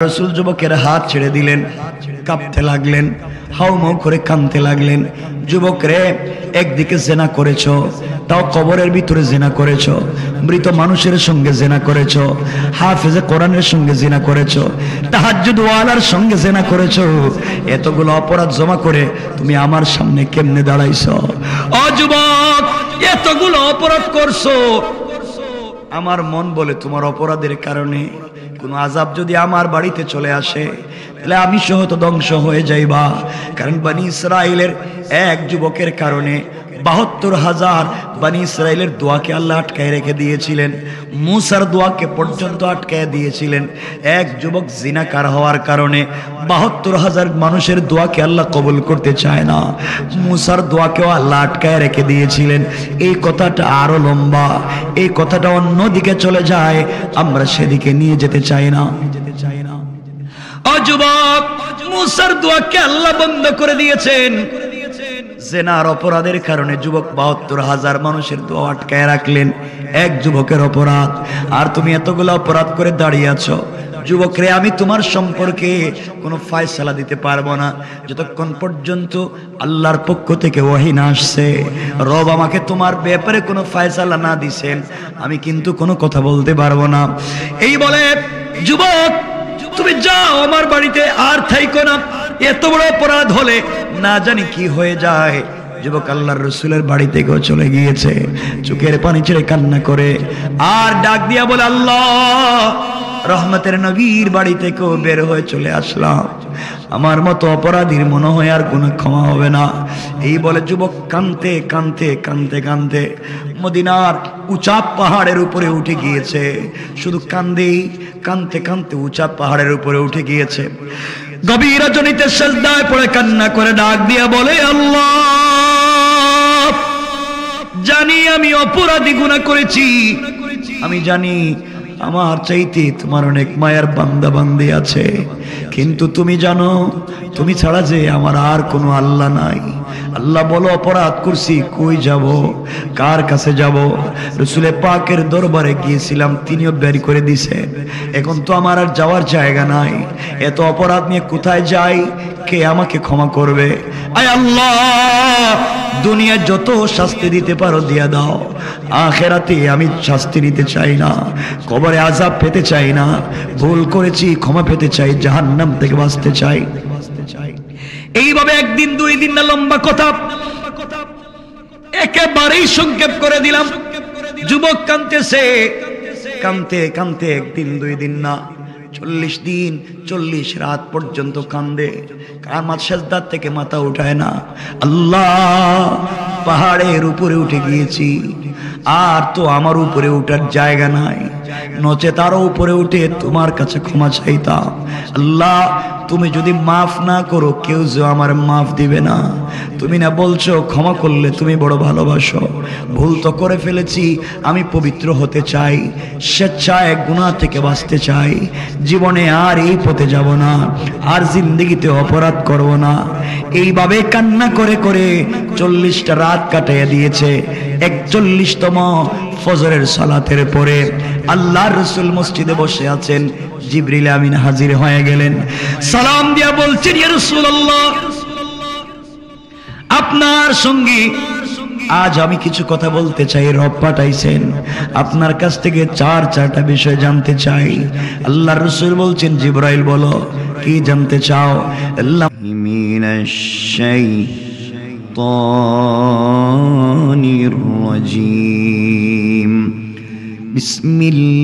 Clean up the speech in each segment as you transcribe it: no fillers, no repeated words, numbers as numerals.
রাসূল যুবকের হাত ছেড়ে দিলেন, কাঁপতে লাগলেন, হাউমাউ করে কাঁদতে লাগলেন। যুবক রে, একদিকে জিনা করেছো, তাও কবরের ভিতরে জিনা করেছো, মৃত মানুষের সঙ্গে জিনা করেছো, হাফেজে কোরআনের সঙ্গে জিনা করেছো, তাহাজ্জুদ ওয়ালার সঙ্গে জিনা করেছো। এতগুলো অপরাধ জমা করে তুমি আমার সামনে কেমনে দাঁড়াইছো? ও যুবক, এতগুলো অপরাধ করছো। আমার মন বলে তোমার অপরাধের কারণে কোন আযাব যদি আমার বাড়িতে চলে আসে তাহলে আমি সহ তো ধ্বংস হয়ে যাইবা। কারণ বনি ইসরাইলের এক যুবকের কারণে ৭২,০০০ বনি ইসরাইলের দোয়াকে আল্লাহ আটকায় রেখে দিয়েছিলেন, মুসার দোয়াকে পর্যন্ত আটকায় দিয়েছিলেন। এক যুবক জিনাকার হওয়ার কারণে ৭২,০০০ মানুষের দোয়াকে আল্লাহ কবুল করতে চায় না, মুসার দোয়াকেও আল্লাহ আটকায় রেখে দিয়েছিলেন। এই কথাটা আরো লম্বা, এই কথাটা অন্যদিকে চলে যায়, আমরা সেদিকে নিয়ে যেতে চাই না। ও যুবক, মুসার দোয়াকে আল্লাহ বন্ধ করে দিয়েছেন। জিনার অপরাধের কারণে যুবক ৭২,০০০ মানুষের দোয়া আটকায় রাখলেন, এক যুবকের অপরাধ। আর তুমি এতগুলো অপরাধ করে দাঁড়িয়ে আছো। যুবক রে, আমি তোমার সম্পর্কে কোনো ফয়সালা দিতে পারবো না যতক্ষণ পর্যন্ত আল্লাহর পক্ষ থেকে ওহী না আসছে, রব আমাকে তোমার ব্যাপারে কোনো ফয়সালা না দিছেন, আমি কিন্তু কোনো কথা বলতে পারবো না। এই বলে যুবক, তুমি যাও আমার বাড়িতে, আর থাইকো না। এত বড় অপরাধ হলে না জানি কি হয়ে যায়। যুবক আল্লাহর রাসূলের বাড়ি থেকেও চলে গিয়েছে, চোখের পানি ছেড়ে কান্না করে আর ডাক দিয়া বলে, আল্লাহ, রহমতের নবীর বাড়ি থেকেও বের হয়ে চলে আসলাম, আমার মতো অপরাধীর মনে হয় আর কোনো ক্ষমা হবে না। এই বলে যুবক কাঁদতে কাঁদতে কাঁদতে কাঁদতে মদিনার উঁচা পাহাড়ের উপরে উঠে গিয়েছে। শুধু কাঁদেই, কাঁদতে কাঁদতে উঁচা পাহাড়ের উপরে উঠে গিয়েছে। গভীর রজনীতে সিজদায় পড়ে কান্না করে ডাক দিয়া বলে, আল্লাহ, জানি আমি অপরাধী, গুনাহ করেছি, আমি জানি আমার চাইতে তোমার অনেক মায়ার বান্দা বান্দি আছে, কিন্তু তুমি জানো তুমি ছাড়া যে আমার আর কোনো আল্লাহ নাই। আল্লাহ বলো, অপরাধ করছি, কই যাব, কার কাছে যাব? রাসূলে পাকের দরবারে গিয়েছিলাম, তিনিও বের করে দিছে, এখন তো আমার আর যাওয়ার জায়গা নাই। এত অপরাধ নিয়ে কোথায় যাই? কে আমাকে ক্ষমা করবে? আয় আল্লাহ, দুনিয়া যত শাস্তি দিতে পারো দিয়া দাও, আখিরাতে আমি শাস্তি নিতে চাই না, কবরে আযাব পেতে চাই না, ভুল করেছি ক্ষমা পেতে চাই, জাহান্নাম থেকে বাঁচতে চাই। এইভাবে একদিন দুই দিন না, লম্বা কথা, একেবারেই সংক্ষেপ করে দিলাম। যুবক কাঁদতেছে, কাঁদতে কাঁদতে একদিন দুই দিন না, ৪০ দিন ৪০ রাত পর্যন্ত কান্দে, কামাত সেজদা থেকে মাথা উঠায় না। আল্লাহ, পাহাড়ের উপরে উঠে গিয়েছি, আর তো আমার উপরে উঠার জায়গা নাই, নচে তারও উপরে উঠে তোমার কাছে ক্ষমা চাইতাম। আল্লাহ, তুমি যদি মাফ না করো, কেউ যে আমার মাফ দিবে না। তুমি না বলছো ক্ষমা করলে তুমি বড় ভালোবাসো। ভুল তো করে ফেলেছি, আমি পবিত্র হতে চাই, স্বেচ্ছায় গুনাহ থেকে বাঁচতে চাই, জীবনে আর এই পথে যাব না, আর জিন্দেগিতে অপরাধ করব না। এইভাবে কান্না করে করে ৪০টা রাত কাটাইয়া দিয়েছে। ৪১তম ফজরের সালাতের পরে আল্লাহর রাসূল মসজিদে বসে আছেন, জিবরিল আমিন হাজির হয়ে গেলেন, সালাম দিয়া বলছেন, ইয়া রাসূলুল্লাহ, আপনার সঙ্গে আজ আমি কিছু কথা বলতে চাই, রব পাঠাইছেন আপনার কাছ থেকে চারটা বিষয় জানতে চাই। আল্লাহর রাসূল বলছেন, জিবরাইল বলো, কি জানতে চাও? আল্লাহ মিনাশ শাইতানির রাজীম, বিসমিল্লাহির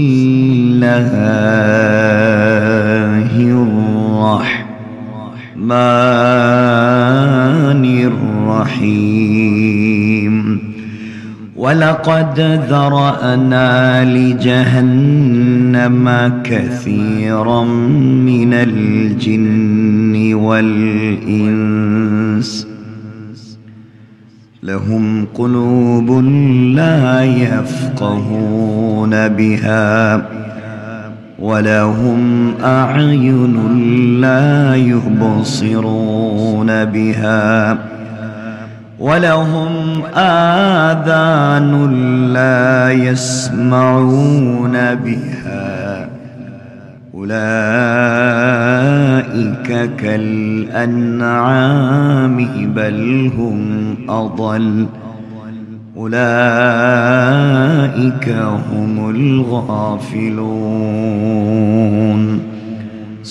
রাহমানির রহিম, ওয়ালাকাদ যারানা লিজাহান্নামা কাসীরাম মিনাল জিন্নি ওয়াল ইনস, لهم قلوب لا يفقهون بها ولهم أعين لا يبصرون بها ولهم آذان لا يسمعون بها أولئك كالأنعام بل هم أضل أولئك هم الغافلون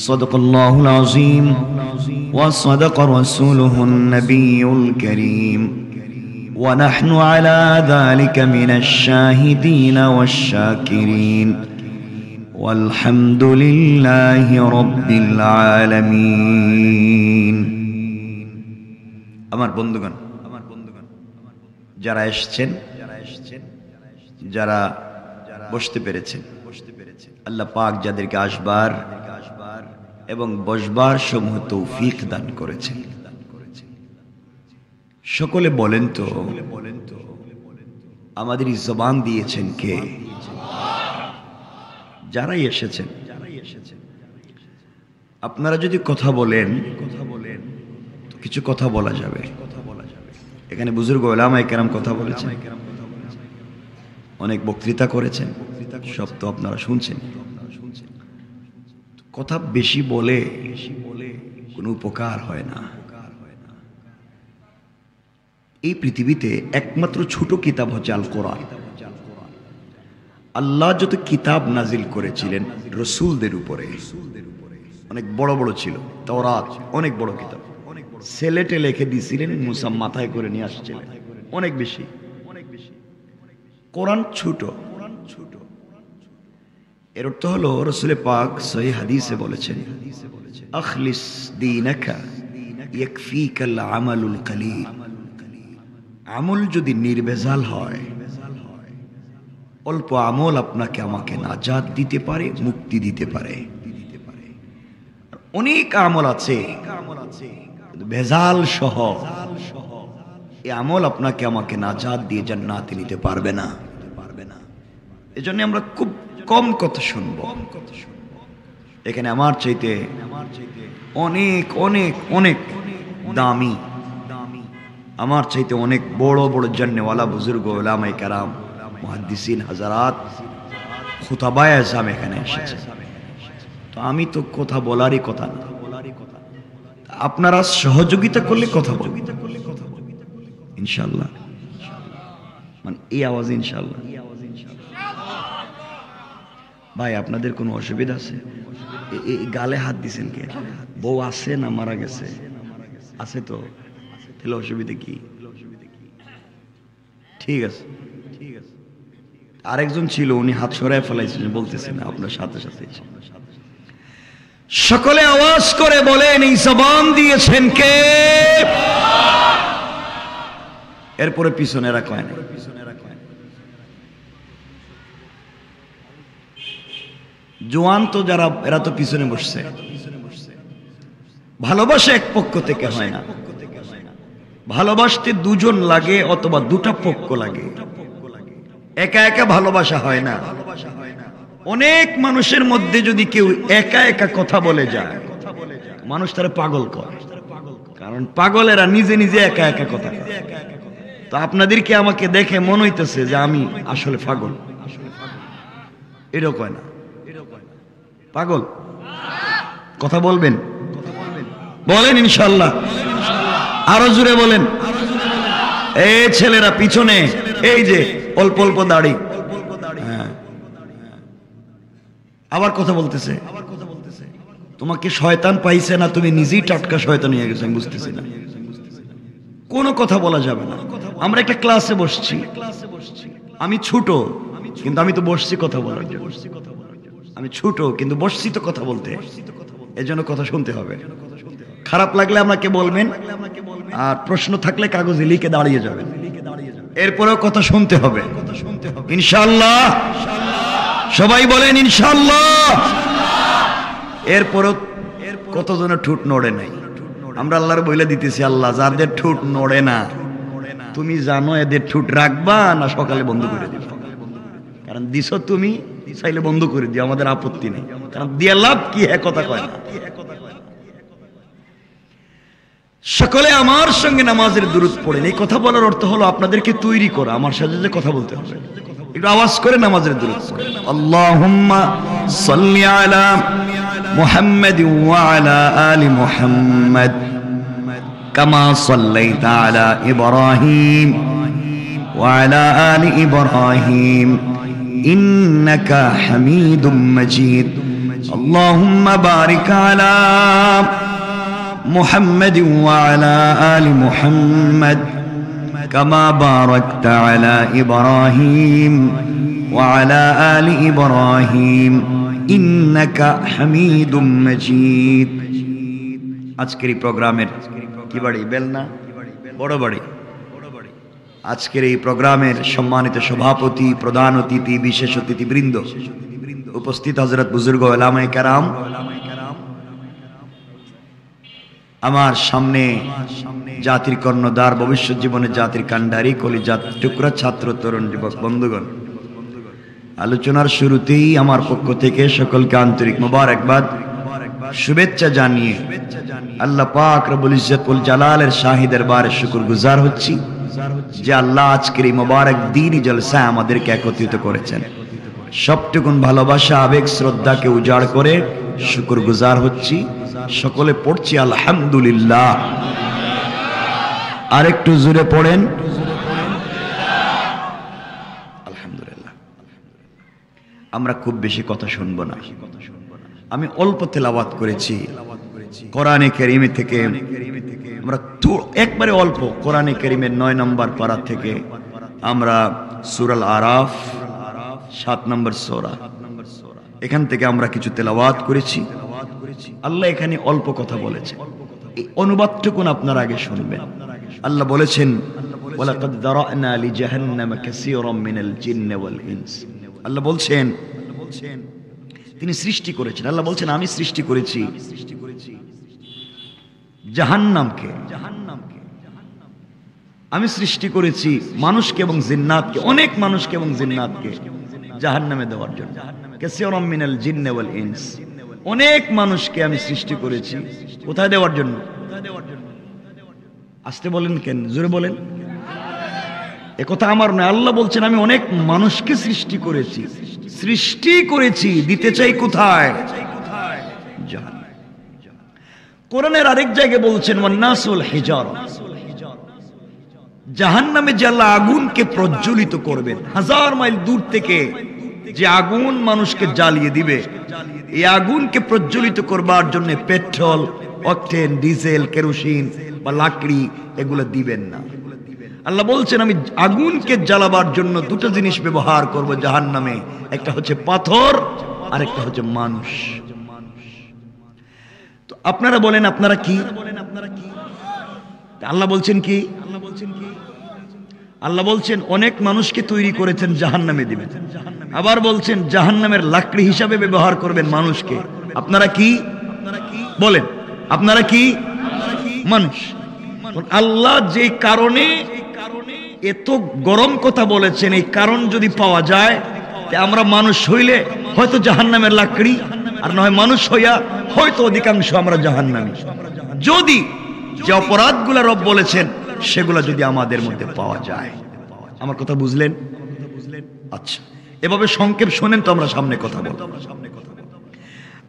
صدق الله العظيم وصدق رسوله النبي الكريم ونحن على ذلك من الشاهدين والشاكرين والحمد لله رب العالمين আমার বন্ধুগণ যারা এসেছেন যারা বসতে পেরেছেন আল্লাহ পাক যাদেরকে আসবার এবং বসবার সমূহ তৌফিক দান করেছেন সকলে বলেন তো আমাদের এই জবান দিয়েছেন কে? যারাই এসেছেন। আপনারা যদি কথা বলেন তো কিছু কথা বলা যাবে। এখানে বুজুর্গ উলামায়ে কেরাম কথা বলেছেন, অনেক বক্তৃতা করেছেন, সব তো আপনারা শুনছেন। কথা বেশি বলে কোনো উপকার হয় না। এই পৃথিবীতে একমাত্র ছোট কিতাব হচ্ছে আল কোরআন। আল্লাহ যত কিতাব নাজিল করেছিলেন রসুলদের উপরে অনেক বড় বড় ছিল। তাওরাত অনেক বড় কিতাব, সেলেটে লিখে দিয়েছিলেন, মুসা মাথায় করে নিয়ে আসছিলেন, অনেক বেশি। কোরআন ছোট। এর অর্থ হলো রাসূল পাক সহিহ হাদিসে বলেছেন, আখলিস দীনাকা ইয়াকফিকাল আমালুল কলিল। আমল যদি নির্ভেজাল হয়, অল্প আমল আপনাকে আমাকে নাজাত দিতে পারে, মুক্তি দিতে পারে। অনেক আমল আছে ভেজাল সহ, এই আমল আপনাকে আমাকে নাজাত দিয়ে জান্নাতে নিতে পারবে না। এজন্য আমরা খুব কম কথা শুনবো। এখানে আমার চাইতে অনেক অনেক অনেক দামি, আমার চাইতে অনেক বড় বড় জান্নেওয়ালা বুজুর্গ উলামায়ে কেরাম, মুহাদ্দিসিন হাজারাত, খুতাবায়ে আযম এখানে এসেছে। তো আমি তো কথা বলারই কথা না, আপনারা সহযোগিতা করলে কথা বলবো ইনশাআল্লাহ। মানে এই আওয়াজ ইনশাআল্লাহ। ভাই আপনাদের কোনো অসুবিধা আছে? গালে হাত দিছেন কে? বউ আছে না মারা গেছে? আছে তো, তাহলে অসুবিধা কি? ঠিক আছে। আরেকজন ছিল, উনি হাত সরায় ফেলাইছেন, বলতেছেন আপনার সাথে সাথে। সকলে আওয়াজ করে বলেন, এই জবান দিয়েছেন কে? এরপরে পিছনেরা কয় না। জোয়ান তো যারা, এরা তো পিছনে বসছে। ভালোবাসা এক পক্ষ থেকে হয় না, ভালোবাসতে দুজন লাগে অথবা দুটা পক্ষ লাগে। একা একা ভালোবাসা হয় না। অনেক মানুষের মধ্যে যদি কেউ একা একা কথা বলে যায়, মানুষ তারা পাগল করে, কারণ পাগলেরা নিজে নিজে একা একা কথা বলে। তো আপনাদেরকে আমাকে দেখে মনে হইতেছে যে আমি আসলে পাগল, এরকম না, পাগল। কথা বলবেন, বলেন ইনশাআল্লাহ, আরো জোরে বলেন। এই ছেলেরা পিছনে, এই যে অল্প অল্প দাড়ি, হ্যাঁ, আবার কথা বলতেছে। তোমাকে শয়তান পাইছে না, তুমি নিজেই টাটকা শয়তান হয়ে গেছো, আমি বুঝতেছি না। কোনো কথা বলা যাবে না। আমরা একটা ক্লাসে বসছি, আমি ছোট কিন্তু আমি তো বসছি কথা বলার জন্য। আমি ছোট কিন্তু বসছি তো কথা বলতে, এজন্য কথা শুনতে হবে। খারাপ লাগলে আমাকে বলবেন, আর প্রশ্ন থাকলে কাগজে লিখে দাঁড়িয়ে যাবেন। এরপরেও কথা শুনতে হবে ইনশাআল্লাহ। সবাই বলেন ইনশাআল্লাহ। এরপরও কতজনের ঠোঁট নড়ে নাই, আমরা আল্লাহর বইলে দিতেছি, আল্লাহ যাদের ঠোঁট নড়ে না, তুমি জানো এদের ঠোঁট রাখবা না সকালে বন্ধ করে দিবা। কারণ দিছো তুমি, চাইলে বন্ধ করে দিও, আমাদের আপত্তি নেই, কারণ দিয়া লাভ কি, এক কথা কয় না। সকলে আমার সঙ্গে নামাজের দুরূদ পড়েন। এই কথা বলার অর্থ হলো আপনাদেরকে তৈরি করা, আমার সাথে যে কথা বলতে হবে। একটু আওয়াজ করে নামাজের দুরূদ পড়েন। আল্লাহুম্মা সাল্লি আলা محمد وعلى آل محمد كما صليت على إبراهيم وعلى آل إبراهيم إنك حميد مجيد اللهم بارك على محمد وعلى آل محمد كما باركت على إبراهيم وعلى آل إبراهيم إنك حميد مجيد আজকের এই প্রোগ্রামের কি বাড়ি বেলনা বড় বাড়ি আজকের এই প্রোগ্রামের সম্মানিত সভাপতি প্রধান অতিথি বিশেষ অতিথিবৃন্দ উপস্থিত হযরত বুজুর্গ উলামায়ে কেরাম আমার সামনে জাতির কর্ণধার ভবিষ্যৎ জীবনে জাতির কান্ডারি কলিজাত টুকরা ছাত্র তরুণ যুবক বন্ধুগণ আলোচনার শুরুতেই আমার পক্ষ থেকে সকলকে আন্তরিক মোবারকবাদ শুভেচ্ছা জানিয়ে আল্লাহ পাক রব্বুল ইজ্জত ওয়াল জালালের শাহী দরবারে শুকরগুজার হচ্ছি যে আল্লাহ আজকের এই মোবারক দ্বীনি জলসায় আমাদেরকে একত্রিত করেছেন সবটুকুন ভালোবাসা আবেগ শ্রদ্ধাকে উজাড় করে শুকরগুজার হচ্ছি সকলে পড়ছি আলহামদুলিল্লাহ আরেকটু জোরে পড়েন আলহামদুলিল্লাহ আমরা খুব বেশি কথা শুনবো না আমি অল্প তেলাওয়াত করেছি কোরআনে কারীম থেকে আমরা একবারে অল্প কোরআনে কারীমের 9 নম্বর পারা থেকে আমরা সূরা আল আরাফ 7 নম্বর সূরা এখান থেকে আমরা কিছু তেলাওয়াত করেছি আল্লাহ এখানে অল্প কথা বলেছে এই অনুবাদটুকুন আপনারা আগে শুনবেন আল্লাহ বলেছেন ওয়ালাকাদ যারানা লিজাহান্নামা কাসীরাম মিনাল জিন্নি ওয়াল ইনস আল্লাহ বলছেন তিনি সৃষ্টি করেছেন আল্লাহ বলছেন আমি সৃষ্টি করেছি জাহান্নামকে আমি সৃষ্টি করেছি মানুষকে এবং জিন্নাতকে অনেক মানুষকে এবং জিন্নাতকে জাহান্নামে দেওয়ার জন্য কাসীরাম মিনাল জিন্নি ওয়াল ইনস অনেক মানুষকে আমি সৃষ্টি করেছি কোথায় দেওয়ার জন্য আসতে বলেন কেন জোরে বলেন এ কথা আমার নয় আল্লাহ বলছেন আমি অনেক মানুষকে সৃষ্টি করেছি দিতে চাই কোথায় জাহান্নামে কোরআনের আরেক জায়গায় বলছেন ওয়ান্নাসুল হিজারা জাহান্নামে যে আল্লাহ আগুনকে প্রজ্বলিত করবেন হাজার মাইল দূর থেকে যে আগুন মানুষকে জ্বালিয়ে দিবে এই আগুনকে প্রজ্বলিত করবার জন্য পেট্রোল অকটেন ডিজেল কেরোসিন বা লাকড়ি এগুলো দিবেন না আল্লাহ বলছেন আমি আগুনকে জ্বালাবার জন্য দুটো জিনিস ব্যবহার করব জাহান্নামে একটা হচ্ছে পাথর আর একটা হচ্ছে মানুষ তো আপনারা বলেন আপনারা কি আল্লাহ বলছেন কি আল্লাহ বলছেন অনেক মানুষকে তৈরি করেছেন জাহান্নামে দিবেন আবার বলছেন জাহান্নামের লাকড়ি হিসাবে ব্যবহার করবেন মানুষকে আপনারা কি বলেন আপনারা কি মানুষ আল্লাহ যে কারণে এত গরম কথা বলেছেন এই কারণ যদি পাওয়া যায় আমরা মানুষ হইলে হয়তো জাহান্নামের লাকড়ি আর নয় মানুষ হইয়া হয়তো অধিকাংশ আমরা জাহান্নামী যদি যে অপরাধগুলো রব বলেছেন সেগুলো যদি আমাদের মধ্যে পাওয়া যায় আমার কথা বুঝলেন আচ্ছা এভাবে সংক্ষেপ শুনেন তো আমরা সামনে কথা বলবো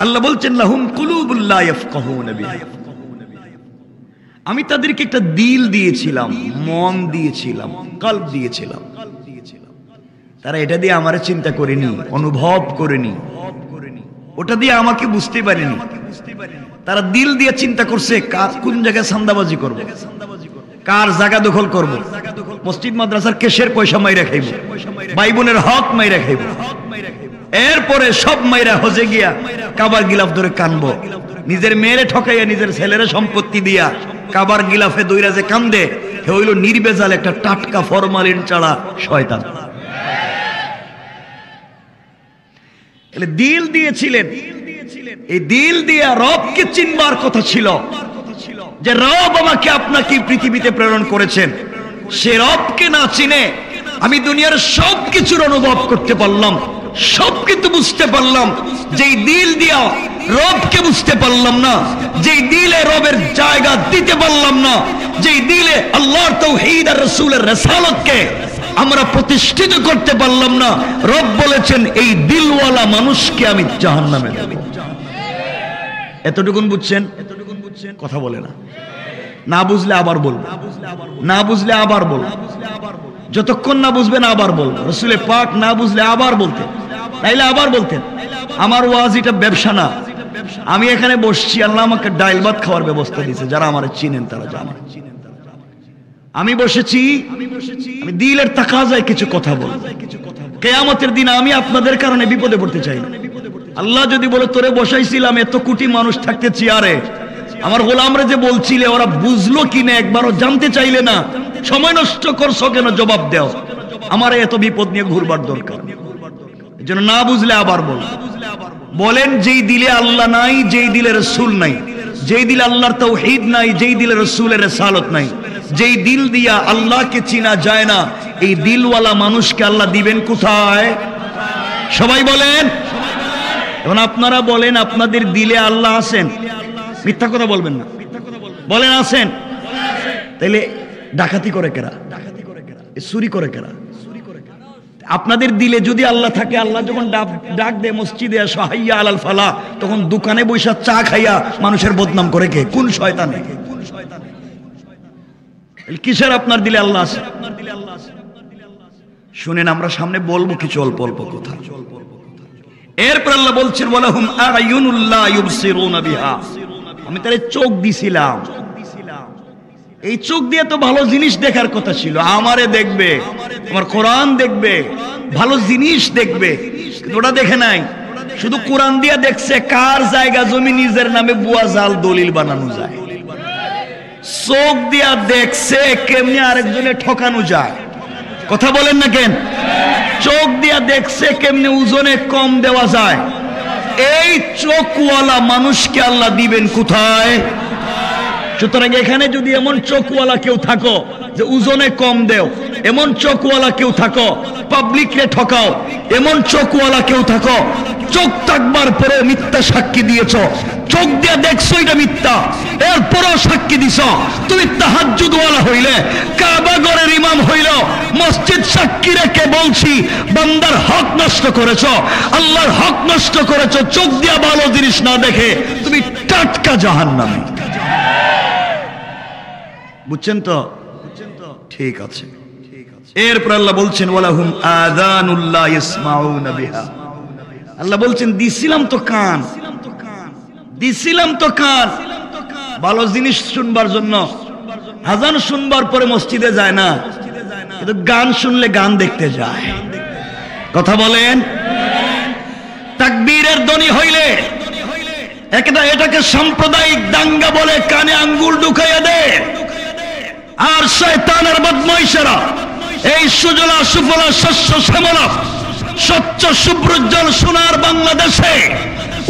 আল্লাহ বলছেন লাহুম কুলুবুল লা ইয়াফকাহুনা বিহা আমি তাদেরকে একটা দিল দিয়েছিলাম মন দিয়েছিলাম কলব দিয়েছিলাম তারা এটা দিয়ে আমারে চিন্তা করেনি অনুভব করেনি ওটা দিয়ে আমাকে বুঝতে পারেনি তারা দিল দিয়ে চিন্তা করছে কোন জায়গায় চাঁদাবাজি করব কার জায়গা দখল করব মসজিদ মাদ্রাসার কেশের পয়সা মাইরা খাইব ভাই বোনের হক মাইরা খাইব এরপরে সব মাইরা হজে গিয়া কাবার গিলাফ ধরে কানবো নিজের মেয়েরে ঠকাইয়া নিজের ছেলেরে সম্পত্তি দিয়া কাবার গিলাফে দইরা যে কান্দে হে হইল নির্বেজাল একটা টাটকা ফরমালিন ছাড়া শয়তান এলে দিল দিয়েছিলেন এই দিল দিয়া রবকে চিনবার কথা ছিল যে রব আমাকে আপনাকে পৃথিবীতে প্রেরণ করেছেন সে রবকে না চিনে আমি দুনিয়ার সবকিছুর অনুভব করতে পারলাম সবকিছু বুঝতে পারলাম যেই দিল দিয়া রবকে বুঝতে পারলাম না যেই দিলে রবের জায়গা দিতে পারলাম না যেই দিলে আল্লাহর তাওহীদ আর রাসূলের রিসালাতকে আমরা প্রতিষ্ঠিত করতে পারলাম না রব বলেছেন এই দিলওয়ালা মানুষকে আমি জাহান্নামে দেব এতটুকুন বুঝছেন? কথা বলে না, না বুঝলে আবার বলবো, না বুঝলে আবার বলবো, যতক্ষণ না বুঝবেন আবার বলবো। রাসূলে পাক না বুঝলে আবার বলতেন, তাইলে আবার বলতেন। আমার ওয়াজ এটা ব্যবসা না। আমি এখানে বসছি, আল্লাহ আমাকে ডাইল ভাত খাওয়ার ব্যবস্থা দিয়েছে, যারা আমার চিনেন তারা জানেন। আমি বসেছি, আমি দিলের তাকাজায় কিছু কথা বলবো। কিয়ামতের দিন আমি আপনাদের কারণে বিপদে পড়তে চাই না। আল্লাহ যদি বলে তোরে বসাইছিলাম এত কোটি মানুষ থাকতে চেয়ারে, আমার গোলামরা যে বলছিলে ওরা বুঝলো কিনা একবারও জানতে চাইলে না, সময় নষ্ট করছো কেন, জবাব দাও। আমার এত বিপদ নিয়ে ঘুরবার দরকার, এজন্য না বুঝলে আবার বলেন। যেই দিলে আল্লাহ নাই, যেই দিলে রাসূল নাই, যেই দিলে আল্লাহর তাওহীদ নাই, যেই দিলে রাসূলের রিসালাত নাই, যেই দিল দিয়া আল্লাহকে চিনা যায় না, এই দিলওয়ালা মানুষকে আল্লাহ দিবেন কোথায়? সবাই বলেন। এখন আপনারা বলেন, আপনাদের দিলে আল্লাহ আছেন? মিথ্যা কথা বলবেন না, বলেন আছেন। তাইলে ডাকাতি করে কেরা, চুরি করে কেরা? আপনাদের দিলে যদি আল্লাহ থাকে, আল্লাহ যখন ডাক দেয় মসজিদে আসো হাইয়া আলাল ফালাহ, তখন দোকানে বৈশা চা খাইয়া মানুষের বদনাম করে কে? কোন শয়তানে? কিসের আপনার দিলে আল্লাহ আছে? শুনেন, আমরা সামনে বলবো কিছু অল্প অল্প কথা। এরপর আল্লাহ বলছেন ওয়ালাহুম আ'য়ুনুল লা ইউবসিরুনা বিহা, আমি তারে চোখ দিছিলাম। এই চোখ দিয়ে তো ভালো জিনিস দেখার কথা ছিল, আমারে দেখবে, আমার কোরআন দেখবে, ভালো জিনিস দেখবে, কিন্তু ওটা দেখে নাই। শুধু কোরআন দিয়ে দেখছে কার জায়গা জমি নিজের নামে বুয়া জাল দলিল বানানো যায়। চোখ দিয়া দেখছে কেমনি আরেকজনে ঠকানো যায়। কথা বলেন না কেন? চোখ দিয়া দেখছে কেমনে ওজনে কম দেওয়া যায়। এই চোখওয়ালা মানুষকে আল্লাহ দিবেন কোথায়? সুতরাং এখানে যদি এমন চোখওয়ালা কেউ থাকো যে ওজনে কম দেও, এমন চোখওয়ালা কেউ থাকো পাবলিককে ঠকাও, এমন চোখওয়ালা কেউ থাকো চোখ থাকবার পরেও মিথ্যা সাক্ষী দিয়েছ, চোখ দিয়ে দেখছো এটা মিথ্যা, এরপরেও সাক্ষী দিছ, তুমি তাহাজ্জুদওয়ালা হইলে, কাবা ঘরের ইমাম হইল, মসজিদ সাক্ষী রেখে বলছি বান্দার হক নষ্ট করেছো, আল্লাহর হক নষ্ট করেছো, চোখ দিয়ে ভালো জিনিস না দেখে তুমি টাটকা জাহান্নামী। বুঝছেন তো? ঠিক আছে। এরপর আল্লাহ বলছেন ওয়ালাহুম আযানুল লা ইয়াসমাউনা বিহা, আল্লাহ বলছেন দিছিলাম তো কান, দিছিলাম তো কান ভালো জিনিস শুনবার জন্য। আযান শুনবার পরে মসজিদে যায় না, কিন্তু গান শুনলে গান দেখতে যায়। কথা বলেন। তাকবীরের ধ্বনি হইলে এটাকে সাম্প্রদায়িক দাঙ্গা বলে কানে আঙ্গুল ঢুকাইয়া দেয়। আর শয়তানের বদমাইশেরা এই সুজলা সুফলা শস্য শ্যামলা স্বচ্ছ সুব্রজ্জ্বল সোনার বাংলাদেশে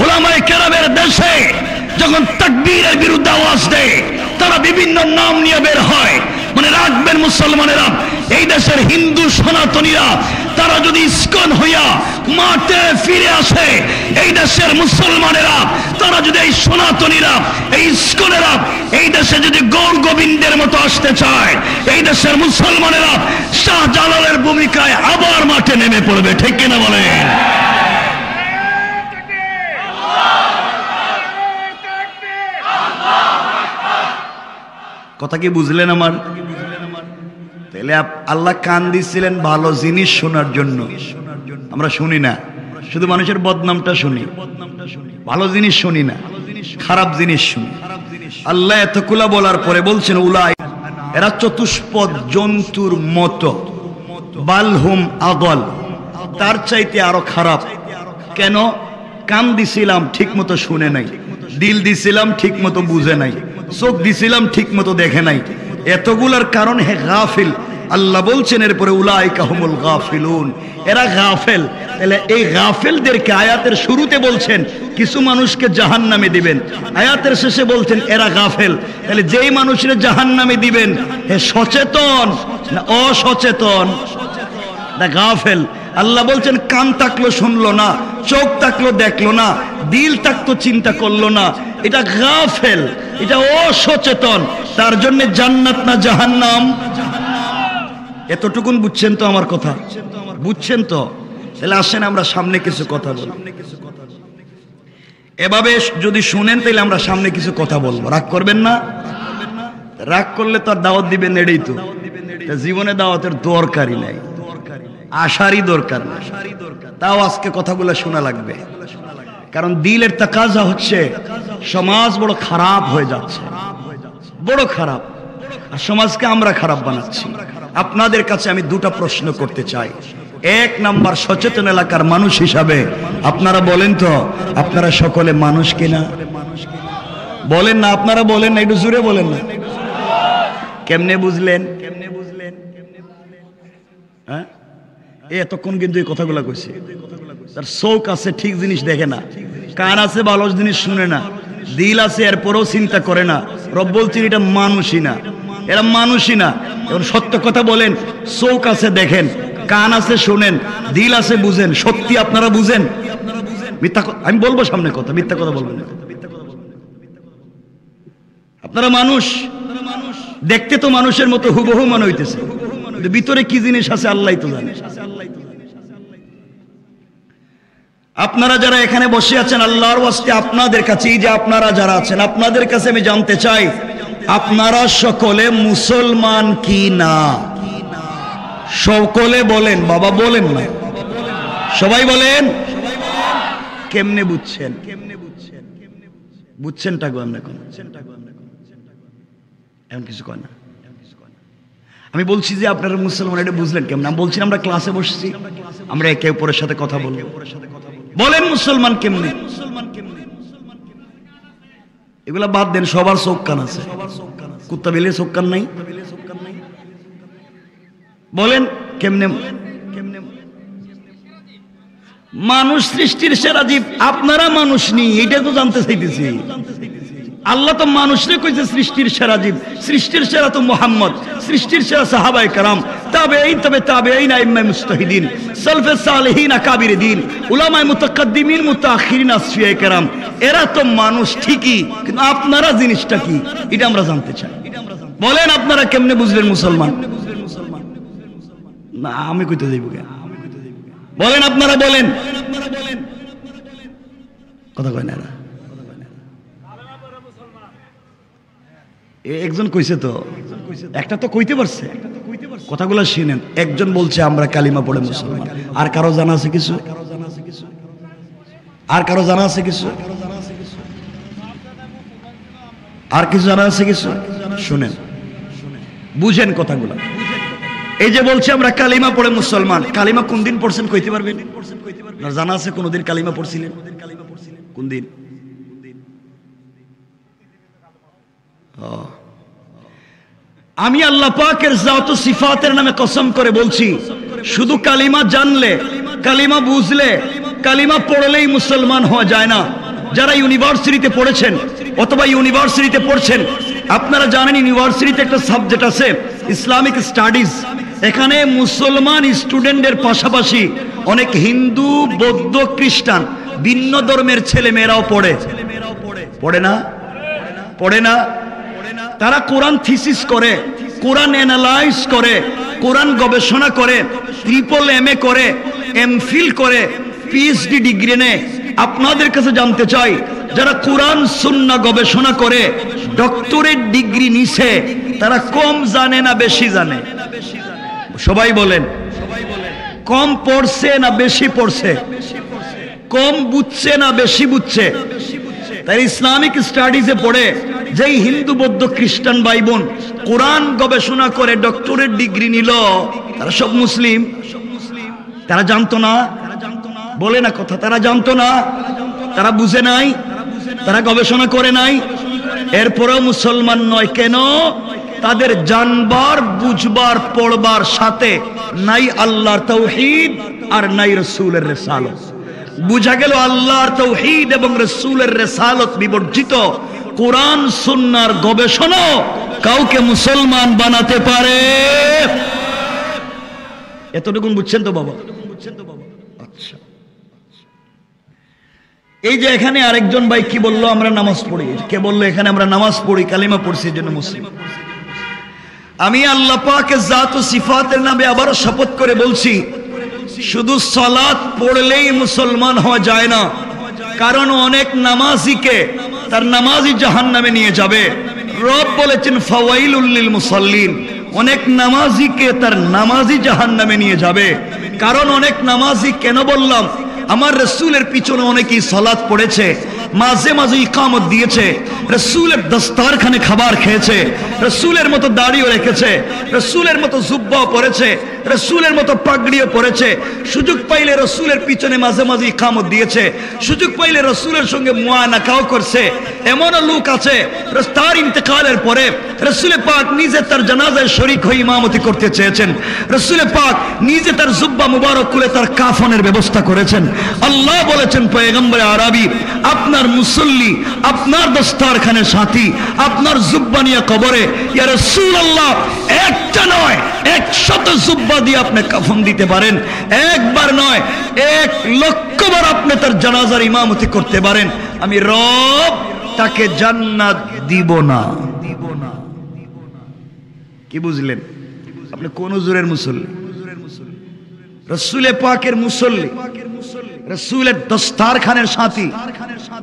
উলামায়ে কেরামের দেশে যখন তাকবীরের বিরুদ্ধে আওয়াজ দেয়, তারা বিভিন্ন নাম নিয়ে বের হয়। মানে রাখবেন মুসলমানেরা, এই দেশের হিন্দু সনাতনীরা তারা যদি ইসকন হইয়া মাঠে ফিরে আসে, এই দেশের মুসলমানেরা তারা যদি এই সনাতনীরা এই ইসকনেরা এই দেশে যদি গৌর গোবিন্দের মতো আসতে চায়, এই দেশের মুসলমানেরা শাহজালালের ভূমিকায় আবার মাঠে নেমে পড়বে। ঠিক কিনা বলেন? কথা কি বুঝলেন আমার? তাহলে আল্লাহ কান দিছিলেন ভালো জিনিস শোনার জন্য। আমরা শুনি না, শুধু মানুষের বদনামটা শুনি, ভালো জিনিস শুনি না, খারাপ জিনিস শুনি। আল্লাহ এতকুলা বলার পরে বলছেন উলাই, এরা চতুষ্পদ জন্তুর মতো, বালহুম আদল, তার চাইতে আরো খারাপ। কেন? কান দিছিলাম ঠিক মতো শুনে নাই, দিল দিছিলাম ঠিক মতো বুঝে নাই, চোখ দিছিলাম ঠিক মতো দেখে নাই। এতগুলার কারণ হে গাফিল। আল্লাহ বলছেন এরপরে উলাইকা হুমুল গাফিলুন, এরা গাফেল। তাহলে এই গাফেলদেরকে আয়াতের শুরুতে বলছেন কিছু মানুষকে জাহান্নামে দিবেন, আয়াতের শেষে বলছেন এরা গাফেল। তাহলে যেই মানুষের জাহান্নামে দিবেন হে সচেতন না অসচেতন না গাফেল? আল্লাহ বলছেন কান থাকলো শুনলো না, চোখ থাকলো দেখলো না, দিল থাকতো চিন্তা করলো না, এটা গাফেল, এটা অসচেতন। তার জন্য জান্নাত না জাহান্নাম? এতটুকুন বুঝছেন তো আমার কথা? বুঝছেন তো? তাহলে আসেন আমরা সামনে কিছু কথা বলি। এভাবে যদি শুনেন তাহলে আমরা সামনে কিছু কথা বলবো, রাগ করবেন না? রাগ করলে তো আর দাওয়াত দিবেন এটাই তো। জীবনে দাওয়াতের দরকারই নাই, আশারই দরকার নাই, তাও আজকে কথাগুলো শোনা লাগবে। কারণ দিলের তাকাজা হচ্ছে সমাজ বড় খারাপ হয়ে যাচ্ছে, বড় খারাপ, আর সমাজকে আমরা খারাপ বানাচ্ছি। আপনাদের কাছে আমি দুটো প্রশ্ন করতে চাই। এক নাম্বার, সচেতন এলাকার মানুষ হিসাবে আপনারা বলেন তো, আপনারা সকলে মানুষ কিনা? বলেন না, আপনারা বলেন না, একটু জোরে বলেন না। কেমনে বুঝলেন? হ্যাঁ, এতক্ষণ কিন্তু এই কথাগুলো কইছে। তার চোখ আছে, ঠিক জিনিস দেখে না, কান আছে, ভালো জিনিস শুনে না, দিল আছে, এরপরেও চিন্তা করে না। রব বলছেন এটা মানুষই না, এরা মানুষই না। এখন সত্য কথা বলেন, চোখ আছে দেখেন, কান আছে শোনেন, দিল আছে বুঝেন, সত্যি আপনারা বুঝেন? মিথ্যা আমি বলবো সামনে কথা, মিথ্যা কথা বলবেন না। আপনারা মানুষ, দেখতে তো মানুষের মতো হুবহু মনে হইতেছে, ভিতরে কি জিনিস আছে আল্লাহই তো জানে। আপনারা যারা এখানে বসে আছেন, আল্লাহর ওয়াস্তে আপনাদের কাছে, এই যে আপনারা যারা আছেন, আপনাদের কাছে আমি জানতে চাই, আপনারা সকলে মুসলমান কি না? সকলে বলেন বাবা, বলেন না, সবাই বলেন। কেমনে বুঝছেন? বুঝছেনটা গো আমরা এমন কিছু কয় না। আমি বলছি যে আপনারা মুসলমান, এটা বুঝলেন কেমন? আমি বলছি আমরা ক্লাসে বসছি, আমরা একে অপরের সাথে কথা বলবো। বলেন মুসলমান কেমনে? এগুলা বাদ দেন, সবার চোখ কান আছে, কুত্তা বিলে চোখ কান নাই? বলেন কেমনে? মানুষ সৃষ্টির সেরা জীব, আপনারা মানুষ নেই, এটা তো জানতে চাইতেছি। আল্লাহ তো মানুষরে কইছে সৃষ্টির সেরা জীব, সৃষ্টির সেরা তো মুহাম্মদ, সৃষ্টির সেরা সাহাবায়ে কেরাম, তাবেঈন, তবে তাবেঈন, আইম্মায়ে মুজতাহিদিন, সালফে সালেহিন, আকাবিরে দ্বীন, উলামায়ে মুতাকাদ্দিমিন, মুতাআখিরিন, আসফিয়ায়ে কেরাম, এরা তো মানুষ ঠিকই, কিন্তু আপনারা জিনিসটা কি এটা আমরা জানতে চাই। বলেন আপনারা কেমনে বুঝলেন মুসলমান? না আমি কইতে যাইব কেন? বলেন আপনারা, বলেন। কথা কয় না, একজন কইছে তো, একটা তো কইতে পারছে, কথাগুলো শুনেন। একজন বলছে আমরা কালিমা পড়ে মুসলমান। আর কারো জানা আছে কিছু? আর কারো জানা আছে কিছু? আর কিছু জানা আছে কিছু? শুনেন, বুঝেন কথাগুলো। এই যে বলছে আমরা কালিমা পড়ে মুসলমান, কালিমা কোন দিন পড়ছেন কইতে পারবেন? জানা আছে কোনদিন কালিমা পড়ছিলেন? কোন দিন? আমি আল্লাহ পাকের জাত ও সিফাতের নামে কসম করে বলছি, শুধু কালিমা জানলে, কালিমা বুঝলে, কালিমা পড়লেই মুসলমান হওয়া যায় না। যারা ইউনিভার্সিটিতে পড়েছেন অথবা ইউনিভার্সিটিতে পড়ছেন, আপনারা জানেন ইউনিভার্সিটিতে একটা সাবজেক্ট আছে ইসলামিক স্টাডিজ। এখানে মুসলমান স্টুডেন্টদের পাশাপাশি অনেক হিন্দু, বৌদ্ধ, খ্রিস্টান, ভিন্ন ধর্মের ছেলে মেয়েরাও পড়ে। পড়ে না? পড়ে না? তারা কোরআন থিসিস করে, কোরআন অ্যানালাইজ করে, কোরআন গবেষণা করে, ট্রিপল MA করে, MPhil করে, PhD ডিগ্রি নেয়। আপনাদের কাছে জানতে চাই, যারা কোরআন সুন্নাহ গবেষণা করে ডক্টরেট ডিগ্রি নিছে, তারা কম জানে না বেশি জানে? সবাই বলেন। কম পড়ছে না বেশি পড়ছে? কম বুঝছে না বেশি বুঝছে? তাই ইসলামিক স্টাডিজে পড়ে যেই হিন্দু, বৌদ্ধ, খ্রিস্টান ভাই বোন কোরআন গবেষণা করে ডক্টরেট ডিগ্রি নিল, তারা সব মুসলিম? তারা জানতো না? বলে না কথা, তারা জানতো না? তারা বুঝে নাই? তারা গবেষণা করে নাই? এরপরেও মুসলমান নয় কেন? তাদের জানবার, বুঝবার, পড়বার সাথে নাই আল্লাহর তাওহীদ আর নাই রাসূলের রিসালাত। বুঝা গেল আল্লাহর তাওহীদ এবং রাসূলের রিসালাত বিবর্জিত কোরআন সুন্নাহর গবেষণা কাউকে মুসলমান বানাতে পারে? এতটুকু বুঝছেন তো বাবা? আচ্ছা, এই যে এখানে আরেকজন ভাই কি বললো, আমরা নামাজ পড়ি। কে বললো এখানে আমরা নামাজ পড়ি, কালিমা পড়ছি, এর জন্য মুসলিম? আমি আল্লাহ পাকের জাত ও সিফাতের নামে আবারও শপথ করে বলছি, শুধু সালাত পড়লেই মুসলমান হওয়া যায় না। কারণ অনেক নামাজিকে তার নামাজি জাহান্নামে নিয়ে যাবে। রব বলেছেন ফাওয়াইলুল লিল মুসাল্লিন, অনেক নামাজিকে তার নামাজি জাহান্নামে নিয়ে যাবে। কারণ অনেক নামাজি, কেন বললাম, আমার রাসূলের পিছনে অনেকেই সালাত পড়েছে, মাঝে মাঝে ইকামত দিয়েছে, রাসূলের দস্তারখানে খাবার খেয়েছে, রাসূলের মতো দাড়িও রেখেছে, রাসূলের মতো জুব্বাও পরেছে, রাসূলের মতো পাগড়িও পরেছে, সুযোগ পাইলে রাসূলের পিছনে মাঝে মাঝে ইকামত দিয়েছে, সুযোগ পাইলে রাসূলের সঙ্গে মুআনাকাও করছে। এমনও লোক আছে তার ইন্তেকালের পরে রাসূল পাক নিজে তার জানাজায় শরীক হয়ে ইমামতি করতে চেয়েছেন, রাসূল পাক নিজে তার জুব্বা মুবারক খুলে তার কাফনের ব্যবস্থা করেছেন। আল্লাহ বলেছেন পয়গম্বর আরবি, আপনার মুসল্লি, আপনার দস্তারখানের সাথী, আপনার জুব্বা নিয়ে কবরে, ইয়া রাসূলুল্লাহ, একটা নয় 100 জুব্বা দিয়ে আপনি কাফন দিতে পারেন, একবার নয় 1,00,000 বার আপনি তার জানাজার ইমামতি করতে পারেন, আমি রব তাকে জান্নাত দিব না। কি বুঝলেন? আপনি কোন হুজুরের মুসল্লি? রাসূল পাকের মুসল্লি, রাসূলের দস্তারখানের সাথী,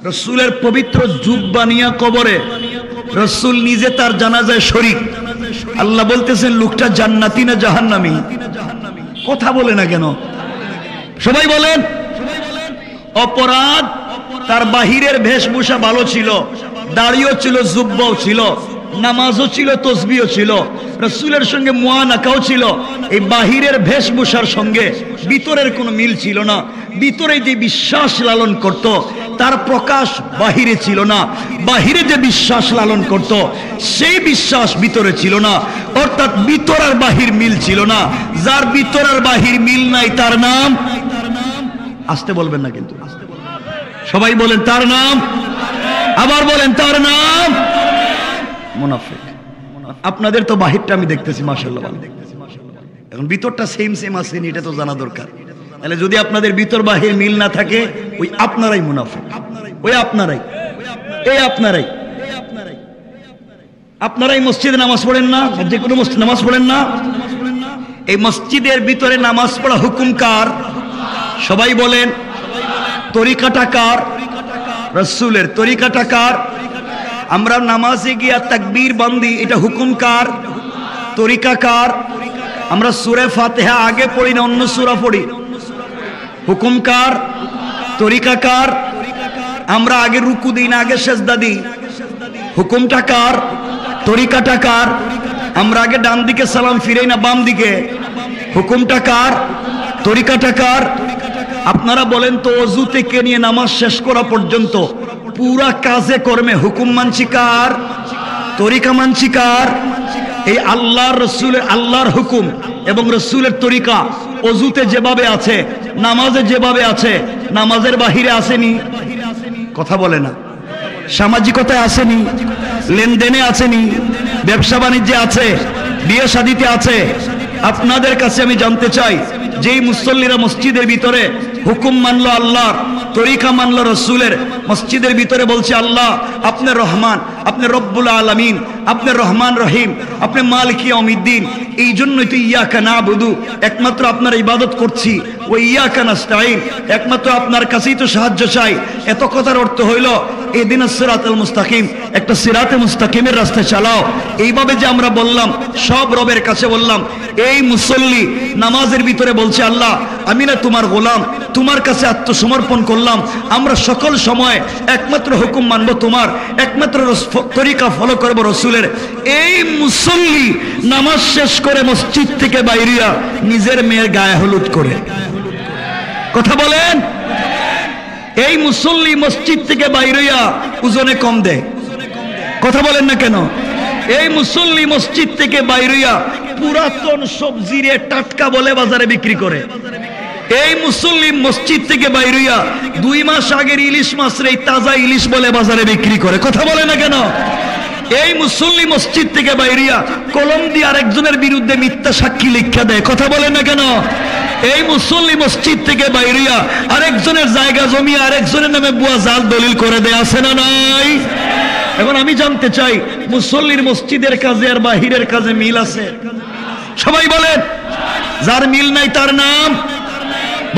রাসূলের পবিত্র জুব্বা নিয়ে কবরে, রাসূল নিজে তার জানাজায় শরীক। আল্লাহ বলতেছেন লোকটা জান্নাতি না জাহান্নামী? কথা বলে না কেন? সবাই বলেন। অপরাধ, তার বাহিরের বেশভূষা ভালো ছিল, দাড়িও ছিল, জুব্বাও ছিল, নামাজও ছিল, তসবিহও ছিল, রাসূলের সঙ্গে মুআনাকাও ছিল। এই বাহিরের বেশভূষার সঙ্গে ভিতরের কোনো মিল ছিল না। ভিতরে যে বিশ্বাস লালন করত তার প্রকাশ বাহিরে ছিল না, বাহিরে যে বিশ্বাস লালন করত সেই বিশ্বাস ভিতরে ছিল না, অর্থাৎ ভিতর আর বাহির মিল ছিল না। যার ভিতর আর বাহির মিল নাই তার নাম, আসতে বলবেন না কিন্তু, সবাই বলেন তার নাম, আবার বলেন তার নাম মুনাফিক। আপনাদের তো বাহিরটা আমি দেখতেছি মাশাআল্লাহ, এখন ভিতরটা সেম সেম আছে এটা তো জানা দরকার। তাহলে যদি আপনাদের ভিতর বাহির মিল না থাকে, ওই আপনারাই মুনাফিক, ওই আপনারাই, এই আপনারাই, আপনারাই মসজিদে নামাজ পড়েন না, যে কোনো মসজিদে নামাজ পড়েন না। এই মসজিদের ভিতরে নামাজ পড়া হুকুম কার? সবাই বলেন। তরিকাটা কার? রাসূলের। তরিকাটা কার? আমরা নামাজে গিয়া তাকবীর বান্ধি, এটা হুকুম কার? তরিকা কার? আমরা সূরা ফাতিহা আগে পড়ি না অন্য সূরা পড়ি? হুকুম কার? তরিকা কার? আমরা আগে রুকু দিই না আগে সেজদা দিই? হুকুমটা কার? তরিকাটা কার? আমরা আগে ডান দিকে সালাম ফিরাই না বাম দিকে? হুকুমটা কার? তরিকাটা কার? আপনারা বলেন তো, ওযু থেকে নিয়ে নামাজ শেষ করা পর্যন্ত পুরা কাজে কর্মে হুকুম মানছি কার? তরিকা মানছি কার? এই আল্লাহর রাসূলের, আল্লাহর হুকুম এবং রাসূলের তরিকা ওযুতে যেভাবে আছে, নামাজে যেভাবে আছে, নামাজের বাহিরে আসেনি। কথা বলে না। সামাজিকতায় আসেনি, লেনদেনে আসেনি, ব্যবসা বাণিজ্যে আছে, বিয়ে শাদীতে আছে। আপনাদের কাছে আমি জানতে চাই, যেই মুসল্লিরা মসজিদের ভিতরে হুকুম মানলো আল্লাহর, তরিকা মানলো রাসূলের, মসজিদের ভিতরে বলছে আল্লাহ আপনি রহমান, আপনি রব্বুল আলামিন, আপনি রহমান রহিম, আপনি মালিক ইয়াউমিদ্দিন, এই জন্যই তো ইয়াকা নাবুদু, একমাত্র আপনার ইবাদত করছি, ও ইয়াকা নাস্তাইন, একমাত্র আপনার কাছেই তো সাহায্য চাই। এত কথার অর্থ হইল ইহদিনাস সিরাতাল মুস্তাকিম, একটা সিরাতে মুস্তাকিমের রাস্তায় চালাও। এইভাবে যে আমরা বললাম, সব রবের কাছে বললাম। এই মুসল্লি নামাজের ভিতরে বলছে আল্লাহ আমি না তোমার গোলাম, তোমার কাছে আত্মসমর্পণ করলাম, আমরা সকল সময় একমাত্র হুকুম মানব তোমার, একমাত্র তরিকা ফলো করব রাসূলের। এই মুসল্লি নামাজ শেষ করে মসজিদ থেকে বাইরিয়া নিজের মেয়ের গায়ে হলুদ করে। কথা বলেন। এই মুসল্লি মসজিদ থেকে বাইরিয়া ওজনে কম দেয়। কথা বলেন না কেন? এই মুসল্লি মসজিদ থেকে বাইরিয়া পুরাতন সবজি রে টাটকা বলে বাজারে বিক্রি করে। এই মুসল্লি মসজিদ থেকে বাইরিয়া 2 মাস আগের ইলিশ মাছ রে তাজা ইলিশ বলে বাজারে বিক্রি করে। কথা বলে না কেন? এই মুসল্লি মসজিদ থেকে বাইরিয়া কলম দিয়ে আরেকজনের বিরুদ্ধে মিথ্যা সাক্ষী লিখা দেয়। কথা বলে না কেন? এই মুসল্লি মসজিদ থেকে বাইরিয়া আরেকজনের জায়গা জমি আরেকজনের নামে বুয়া জাল দলিল করে দেয়। আছে না নাই? এখন আমি জানতে চাই, মুসল্লির মসজিদের কাজে আর বাহিরের কাজে মিল আছে? সবাই বলেন। যার মিল নাই তার নাম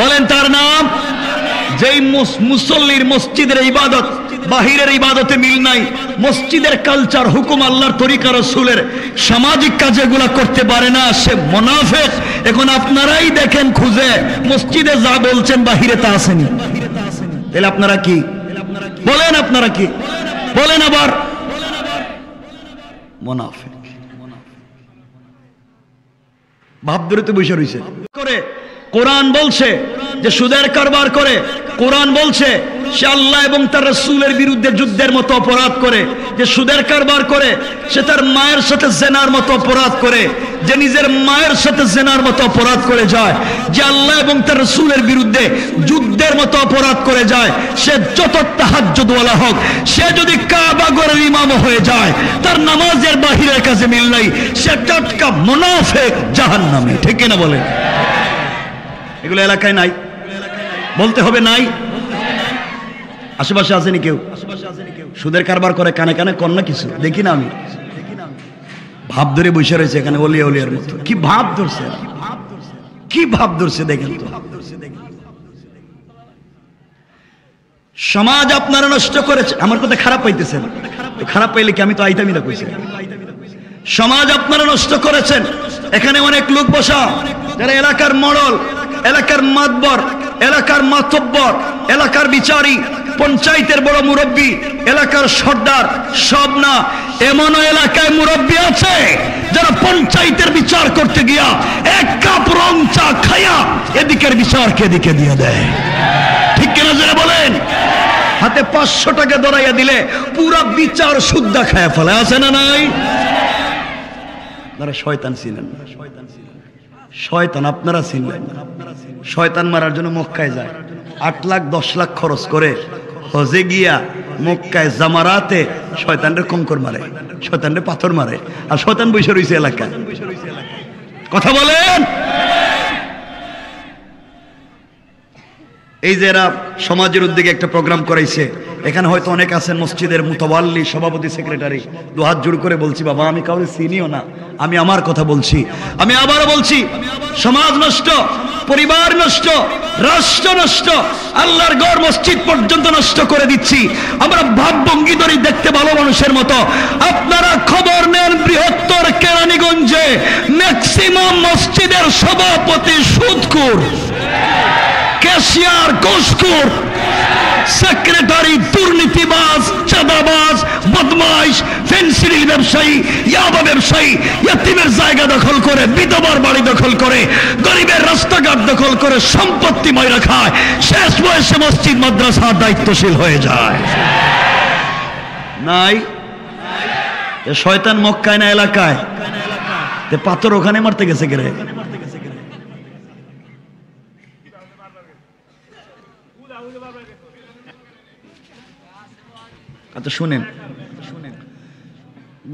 বলেন, তার নাম যেই মুসল্লির মসজিদের ইবাদত বাহিরের ইবাদতে মিল নাই, মসজিদের কালচার হুকুম আল্লাহর তরিকা রাসূলের সামাজিক কাজেগুলো করতে পারে না, সে মুনাফিক। এখন আপনারাই দেখেন খুঁজে মসজিদে যা বলছেন বাহিরে তা আসেনি। তাহলে আপনারা কি বলেন? আপনারা কি বলেন? আবার মুনাফিক ভাব ধরে তো বসে রয়েছে করে। কোরআন বলছে যে সুদের কারবার করে, কোরআন বলছে সে আল্লাহ এবং তার রাসূলের বিরুদ্ধে যুদ্ধের মতো অপরাধ করে। যে সুদের কারবার করে সে তার মায়ের সাথে জেনার মতো অপরাধ করে, যে নিজের মায়ের সাথে জেনার মতো অপরাধ করে যায়, যে আল্লাহ এবং তার রাসূলের বিরুদ্ধে যুদ্ধের মতো অপরাধ করে যায়, সে যত তাহাজ্জুদওয়ালা হোক, সে যদি কাবা ঘরের ইমাম হয়ে যায়, তার নামাজের বাহিরের কাছে মিল নাই, সে টাটকা মুনাফিক, জাহান্নামী। ঠিক কিনা বলে? এগুলো এলাকায় নাই, বলতে হবে নাই। আশেপাশে আসেনি কেউ সুদের কারবার করে? কানে কানে কন্যা কিছু দেখি না আমি। ভাব ধরে বসে রয়েছে এখানে ওলিয়া ওলিয়ার মতো। কি ভাব ধরছে, কি ভাব ধরছে দেখেন তো। সমাজ আপনারা নষ্ট করেছে। আমার কথা খারাপ পাইতেছেন? খারাপ পাইলে কি আমি তো আইতামি না কইছি। সমাজ আপনারা নষ্ট করেছেন। এখানে অনেক লোক বসা যারা এলাকার মডল, এলাকার মাতবর, এলাকার মাতব্বর, এলাকার বিচারী, পঞ্চায়েতের বড় মুরব্বী, এলাকার সর্দার, সব না, এমনও এলাকায় মুরব্বী আছে যারা পঞ্চায়েতের বিচার করতে গিয়া এক কাপ রং চা খাইয়া এদিকের বিচারকে এদিকে দিয়ে দেয়। ঠিক কিনা যারা বলেন? হাতে 500 টাকা ধরাইয়া দিলে পুরা বিচার শুদ্ধা খায়া ফেলে। আছে না নাই? আপনারা শয়তান ছিলেন না, শয়তান আপনারা ছিলেন। শয়তান মারার জন্য মক্কায় যায়, 8 লাখ 10 লাখ খরচ করে হজে গিয়া মক্কায় জামারাতে শয়তানরে কঙ্কর মারে, শয়তানরে পাথর মারে, আর শয়তান বসে রয়েছে এলাকায়। কথা বলেন? এই যে এরা সমাজের উদ্যোগে একটা প্রোগ্রাম করাইছে, এখানে হয়তো অনেক আছেন মসজিদের মুতাওয়াল্লি, সভাপতি, সেক্রেটারি। 2 হাত জোড় করে বলছি, বাবা আমি কাউকে চিনিও না, আমি আমার কথা বলছি। আমি আবারও বলছি, সমাজ নষ্ট, পরিবার নষ্ট, রাষ্ট্র নষ্ট, আল্লাহর ঘর মসজিদ পর্যন্ত নষ্ট করে দিচ্ছি। আমরা ভাবভঙ্গি ধরে দেখতে ভালো মানুষের মতো। আপনারা খবর নেন, বৃহত্তর কেরানীগঞ্জে ম্যাক্সিমাম মসজিদের সভাপতি সুদখোর, ক্যাশিয়ার ঘুষখোর, সেক্রেটারি দুর্নীতিবাজ, চাঁদাবাজ, বদমাইশ, ফেন্সিডিল ব্যবসায়ী, ইয়াবা ব্যবসায়ী, ইয়াতিমের জায়গা দখল করে, বিধবার বাড়ি দখল করে, গরিবের রাস্তাঘাট দখল করে, সম্পত্তি মাইরা খায়, শেষ বয়সে মসজিদ মাদ্রাসার দায়িত্বশীল হয়ে যায়। নাই? শয়তান মক্কায় না এলাকায়? পাথর ওখানে মারতে গেছে কে রে? আচ্ছা শুনেন,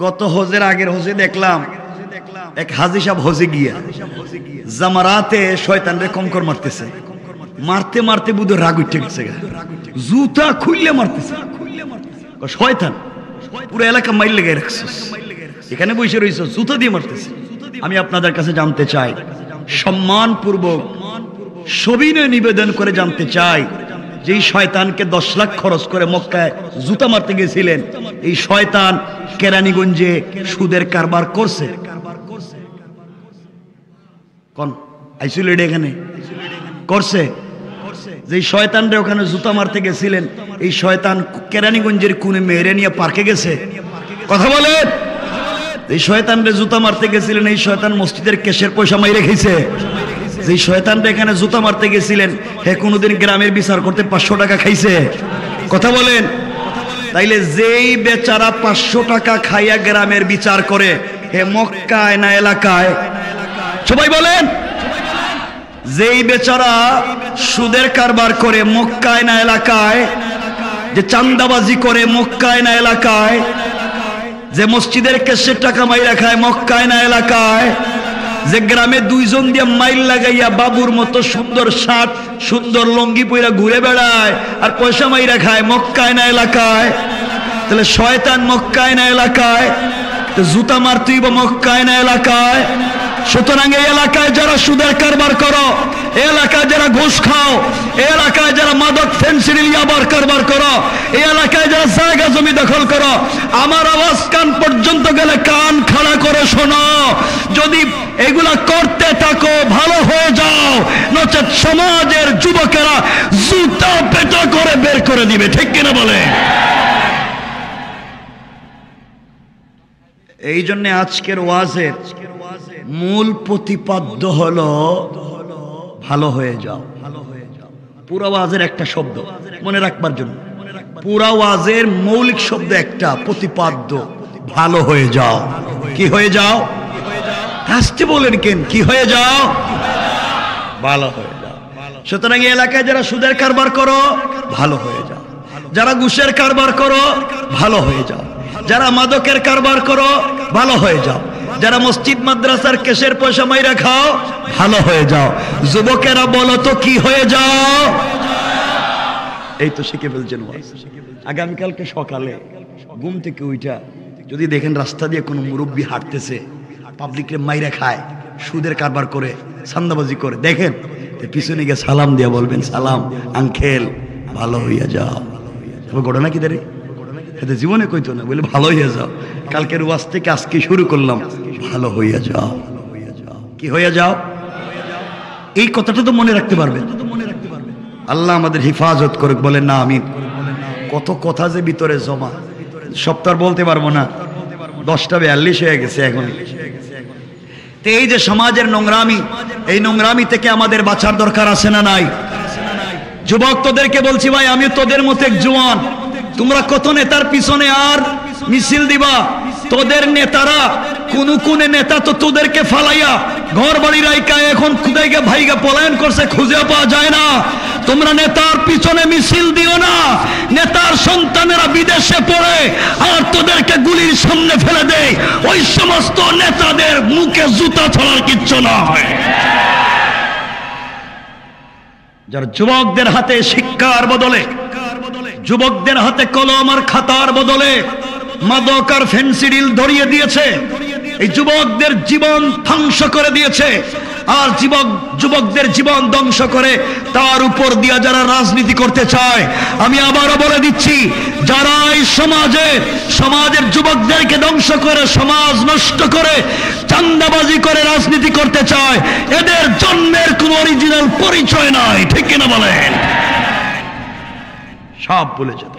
গত হজের আগের হজে দেখলাম এক হাজি সাহেব হজে গিয়া জামারাতে শয়তানরে কঙ্কর মারতেছে। মারতে মারতে বুধ রাগ উঠে গেছে, জুতা খুললে মারতেছে। শয়তান পুরো এলাকা মাইল লেগে রাখছে, এখানে বসে রয়েছে, জুতা দিয়ে মারতেছে। আমি আপনাদের কাছে জানতে চাই, সম্মানপূর্বক সবিনয় নিবেদন করে জানতে চাই, যে শয়তানকে 10 লাখ খরচ করে মক্কায় জুতা মারতে গেছিলেন, এই শয়তান কেরানীগঞ্জে সুদের কারবার করছে? কোন আইছিল এখানে করছে? যে শয়তানরে ওখানে জুতা মারতে গেছিলেন, এই শয়তান কেরানীগঞ্জের কোনে মেরে নিয়ে পার্কে গেছে? কথা বলেন? এই শয়তানরে জুতা মারতে গেছিলেন, এই শয়তান মসজিদের কেশের পয়সা মাইরে খেয়েছে? যে শয়তানটা এখানে জুতা মারতে গেছিলেন, হে কোনদিন গ্রামের বিচার করতে 500 টাকা খাইছে? কথা বলেন? তাইলে যেই বেচারা 500 টাকা খাইয়া গ্রামের বিচার করে, হে মক্কায় না এলাকায়? সবাই বলেন। যেই বেচারা সুদের কারবার করে, মক্কায় না এলাকায়? যে চাঁদাবাজি করে, মক্কায় না এলাকায়? যে মসজিদের কেশের টাকা মাইরা খায়, মক্কায় না এলাকায়? যে গ্রামে 2 জন দিয়ে মাইল লাগাইয়া বাবুর মতো সুন্দর শার্ট, সুন্দর লঙ্গি পইরা ঘুরে বেড়ায় আর পয়সা মাইরা খায়, মক্কায় না এলাকায়? তাহলে শয়তান মক্কায় না এলাকায়? তো জুতা মারতেই বা মক্কায় না এলাকায়? সুতরাং এই এলাকায় যারা সুদের কারবার করো, এই এলাকায় যারা ঘুষ খাও, এই এলাকায় যারা মাদক ফেন্সিডিল ইয়াবার কারবার করো, এই এলাকায় যারা জায়গা জমি দখল করো, আমার আওয়াজ কান পর্যন্ত গেলে কান খাড়া করে শোনো। যদি এগুলা করতে থাকো ভালো হয়ে যাও, নচেত সমাজের যুবকেরা জুতা পেটা করে বের করে দিবে। ঠিক কিনা বলে? এই জন্য আজকের ওয়াজের মূল প্রতিপাদ্য হলো ভালো হয়ে যাও। পুরা ওয়াজের একটা শব্দ মনে রাখবার জন্য, পুরা ওয়াজের মৌলিক শব্দ একটা, প্রতিপাদ্য, ভালো হয়ে যাও। কি হয়ে যাও? আসতে বলেন কেন? কি হয়ে যাও? ভালো হয়ে যাও। সুতরাং এই এলাকায় যারা সুদের কারবার করো ভালো হয়ে যাও, যারা ঘুষের কারবার করো ভালো হয়ে যাও, যারা মাদকের কারবার করো ভালো হয়ে যাও, যারা মসজিদ মাদ্রাসার কেশের পয়সা মাইরা খাও ভালো হয়ে যাও। যুবকেরা বলো তো কি হয়ে যাও? এই তো শিখে ফেলছেন ওয়াজ। আগামীকালকে সকালে ঘুম থেকে উঠা যদি দেখেন রাস্তা দিয়ে কোনো মুরব্বী হাঁটতেছে, পাবলিকরে মাইরা খায়, সুদের কারবার করে, সান্দাবাজি করে, দেখেন পিছনে গিয়ে সালাম দিয়ে বলবেন, সালাম আঙ্কেল, ভালো হইয়া যাও। ঘটনা কি দাঁড়িয়ে এতে জীবনে কইতো না, বলে ভালো হইয়া যাও। কালকের ওয়াজ থেকে আজকে শুরু করলাম, ভালো হইয়া যাও। কি হইয়া যাও? এই কথাটা তো মনে রাখতে পারবেন। আল্লাহ আমাদের হিফাজত করে, বলেন না আমিন। কত কথা যে ভিতরে জমা, সব তো আর বলতে পারবো না। 10:42 হয়ে গেছে এখন। তো এই যে সমাজের নোংরামি, এই নোংরামি থেকে আমাদের বাঁচার দরকার আছে না নাই? যুবক তোদেরকে বলছি, ভাই আমি তোদের মতো এক জওয়ান, তোমরা কত নেতার পিছনে আর মিছিল দিবা? তোদের নেতারা কোন নেতা তো তোদেরকে ফালাইয়া ঘর বাড়ি রাইকা এখন খুদাইকে ভাইগা পলায়ন করছে, খুঁজে পাওয়া যায় না। তোমরা নেতার পিছনে মিছিল দিও না, নেতার সন্তানেরা বিদেশে পড়ে আর তোদেরকে গুলির সামনে ফেলে দেয়। ওই সমস্ত নেতাদের মুখে জুতা ছড়ার কিচ্ছু না হয়। যার যুবকদের হাতে শিক্ষার বদলে, যুবকদের হাতে কলম আর খাতার বদলে মাদক আর ফেন্সিডিল ধরিয়ে দিয়েছে, এই যুবকদের জীবন ধ্বংস করে দিয়েছে। আর যুবকদের জীবন ধ্বংস করে তার উপর দিয়া যারা রাজনীতি করতে চায়, আমি আবারও বলে দিচ্ছি, যারা এই সমাজের যুবকদেরকে ধ্বংস করে, সমাজ নষ্ট করে, চাঁদাবাজি করে রাজনীতি করতে চায়, এদের জন্মের কোন অরিজিনাল পরিচয় নাই। ঠিক কিনা বলেন? সব বলে যেতে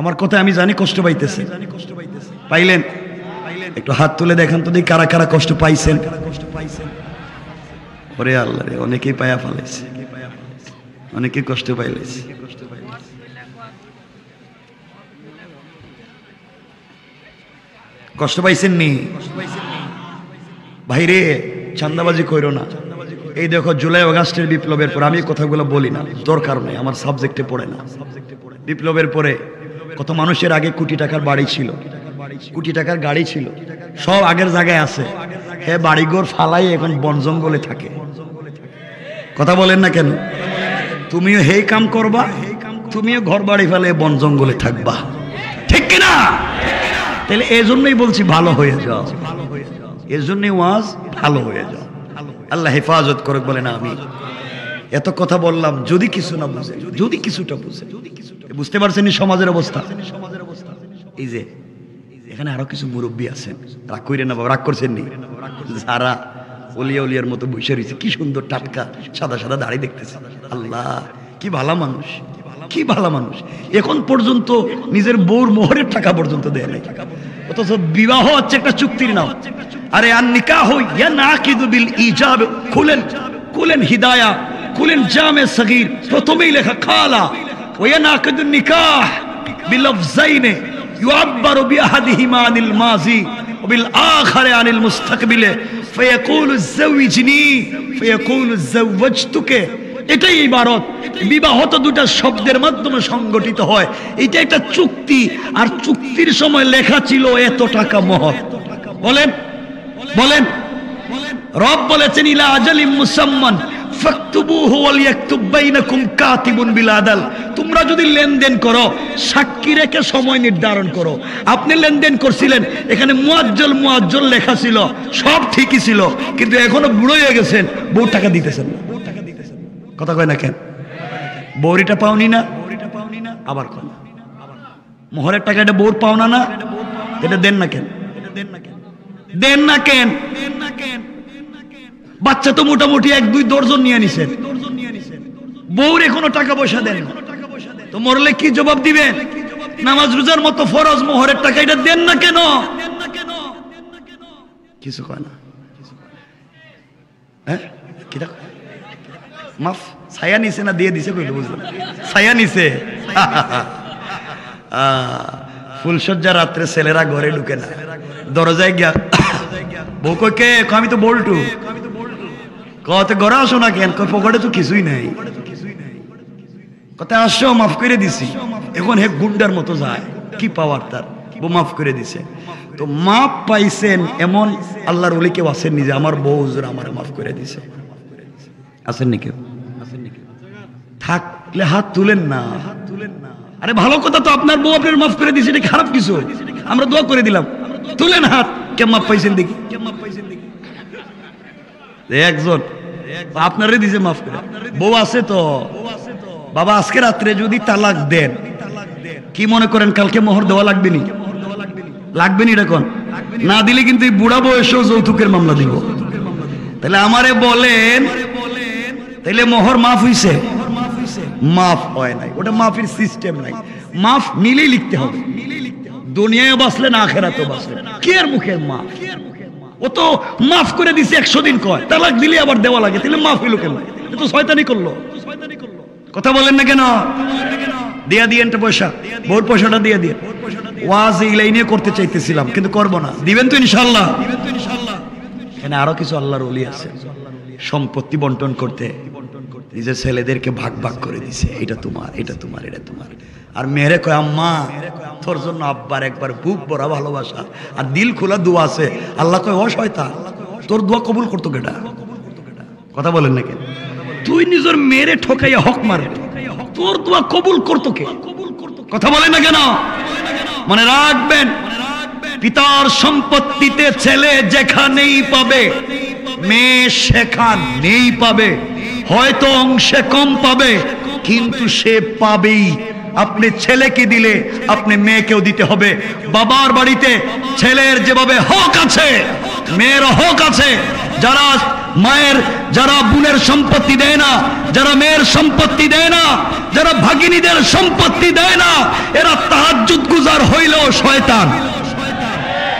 আমার কথা আমি জানি কষ্ট পাইতেছে, পাইলেন? একটু হাত তুলে দেখান তো দেখি কারা কারা কষ্ট পাইছেন। ওরে আল্লাহ রে, অনেকেই পায়া ফেলাইছে, অনেকে কষ্ট পাইলেছে। কষ্ট পাইছেন নি ভাইরে? চাঁদাবাজি কইরো না। এই দেখো জুলাই আগস্টের বিপ্লবের পর, আমি কথাগুলো বলি না, দরকার নেই, আমার সাবজেক্টে পড়ে না। বিপ্লবের পরে কত মানুষের আগে কোটি টাকার বাড়ি ছিল, কোটি টাকার গাড়ি ছিল, সব আগের জায়গায় আছে। হ্যাঁ, বাড়িঘর ফালাই এখন বন জঙ্গলে থাকে। কথা বলেন না কেন? তুমিও হেই কাম করবা, তুমিও ঘর বাড়ি ফেলে বন জঙ্গলে থাকবা। ঠিক কিনা? তাহলে এই জন্যই বলছি ভালো হয়ে যাও, এর জন্যই ওয়াজ ভালো হয়ে যাও। আল্লাহ হেফাজত করে, বলে না আমি। এত কথা বললাম, যদি কিছু না বুঝে, যদি কিছুটা বুঝে, বুঝতে পারছেন সমাজের অবস্থা। এই যে এখানে আরো কিছু মুরব্বী আছেন, রাগ করেন না বাবা, রাগ করছেন নি? যারা ওলিয়া উলিয়ার মতো বসে রয়েছে, কি সুন্দর টাটকা সাদা সাদা দাড়ি দেখতেছে। আল্লাহ, কি ভালো মানুষ, কি ভালো মানুষ। এখন পর্যন্ত নিজের বউর মোহরের টাকা পর্যন্ত দেয় নাই, অথচ বিবাহ হচ্ছে একটা চুক্তির নাম। আরে আন নিকাহ ইয়ানাকিদু বিল ইজাব, খুলেন হিদায়া, খুলেন জামে সগীর, প্রথমেই লেখা খালা ওয়া ইয়ানাকিদু নিকাহ বিলফজাইন ইউআব্বারু বিআহাদিহিমা আনিল মাজি ওয়া বিল আখারি আনিল মুস্তাকবিল ফায়াকুলু যাওইজনি ফায়াকুলু যাওয়াজতুকে। এটাই ইবারত। বিবাহ তো দুটা শব্দের মাধ্যমে সংগঠিত হয়, এটা একটা চুক্তি। আর চুক্তির সময় লেখা ছিল এত টাকা মোহর। বলেন বলেন, রব বলেছেন ইলা আজালিম মুসাম্মান ফাকতুবুহু ওয়ালিয়াকতুব বাইনাকুম কাতিবুন বিল আদাল। তোমরা যদি লেনদেন করো সাক্ষী রেখে সময় নির্ধারণ করো। আপনি লেনদেন করছিলেন, এখানে মুআজ্জল লেখা ছিল, সব ঠিকই ছিল, কিন্তু এখনো বুড়ো হয়ে গেছেন, বউ টাকা দিতেছেন না। কথা কয় না কেন? বউরিটা পাওনি না, আবার কোন মোহরের টাকা এটা বউর পাওনা না, এটা দেন না কেন? দেন না কেন? বাচ্চা তো মোটামুটি 1-2 দর্জন নিয়ে নিছেন, বউর এখনো টাকা পয়সা দেন না, তো মরলে কি জবাব দিবেন? নামাজ রোজার মতো ফরজ মোহরের টাকা এটা দেন না কেন? কিছু কয় না। হ্যাঁ কি মাফ ছায়া নিছে না দিয়ে দিছে কইলো? বুঝলাম ছায়া নিছে। ফুলসজ্জা রাত্রে ছেলেরা ঘরে ঢুকে না, দরজায় গিয়া বউ কয় কে? আমি তো বল্টু। কত ঘরে আসো না কেন? পকেটে তো কিছুই নাই। কথা আসো, মাফ করে দিছি। এখন হে গুন্ডার মতো যায়, কি পাওয়ার তার? বউ মাফ করে দিছে। তো মাপ পাইছেন এমন আল্লাহর ওলি কেউ আছেন নিজে? আমার বউ হুজুর আমার মাফ করে দিছে, আছেন নি কেউ? থাকলে হাত তুলেন না। আরে ভালো কথা তো, আপনার বউ আপনার মাফ করে দিছে, এটা খারাপ কিছু? আমরা দোয়া করে দিলাম, তুলেন হাত। কে মাফ পাইছেন দেখি? একজন আপনারে দিছে মাফ করে। বউ আছে তো? বাবা আজকে রাত্রে যদি তালাক দেন, কি মনে করেন কালকে মোহর দেওয়া লাগবে নি? লাগবে নি? এরকম না দিলে কিন্তু এই বুড়া বয়সেও যৌতুকের মামলা দিব। তাহলে আমারে বলেন, তাইলে মোহর মাফ হইছে? মাফ হয় নাই, ওটা মাফের সিস্টেম নাই। মাফ মিলেই লিখতে হবে, দুনিয়ায় বাঁচলে না আখেরাতেও বাঁচলে। কি এর মুখের মাফ? ও তো মাফ করে দিছে 100 দিন কয়, তালাক দিলে আবার দেওয়া লাগে, তাহলে মাফ হইলো কেন? এ তো শয়তানি করলো। কথা বলেন না কেন? দিয়া দিয়েন পয়সা, বউর পয়সাটা দিয়ে দিয়ে। ওয়াজ এই লাইনে করতে চাইতেছিলাম কিন্তু করবো না, দিবেন তো ইনশাআল্লাহ? এখানে আরো কিছু আল্লাহর ওলি আছে, সম্পত্তি বন্টন করতে নিজের ছেলেদেরকে ভাগ ভাগ করে দিছে, এটা তোমার, এটা তোমার, এটা তোমার। আর মেয়েরে কয় আম্মা তোর জন্য আব্বার একবার বুক ভরা ভালোবাসা আর দিল খোলা দোয়া আছে। আল্লাহ কয় ও শয়তান, তোর দোয়া কবুল করতো কেডা? কথা বলেন না কেন? তুই নিজের মেয়েরে ঠকাইয়া হক মারবে, তোর দোয়া কবুল করতো কে? কথা বলেন না কেন? মনে রাখবেন, পিতার সম্পত্তিতে ছেলে যেখানেই পাবে, মেয়ে সেখানেই পাবে। হয়তো অংশে কম পাবে, কিন্তু সে পাবেই। আপনি ছেলেকে দিলে আপনি মেয়েকেও দিতে হবে। বাবার বাড়িতে ছেলের যেভাবে হক আছে, মেয়ের হক আছে। যারা মায়ের, যারা বোনের সম্পত্তি দেয় না, যারা মেয়ের সম্পত্তি দেয় না, যারা ভাগিনীদের সম্পত্তি দেয় না, এরা তাহাজ্জুদ গুজার হইলেও শয়তান।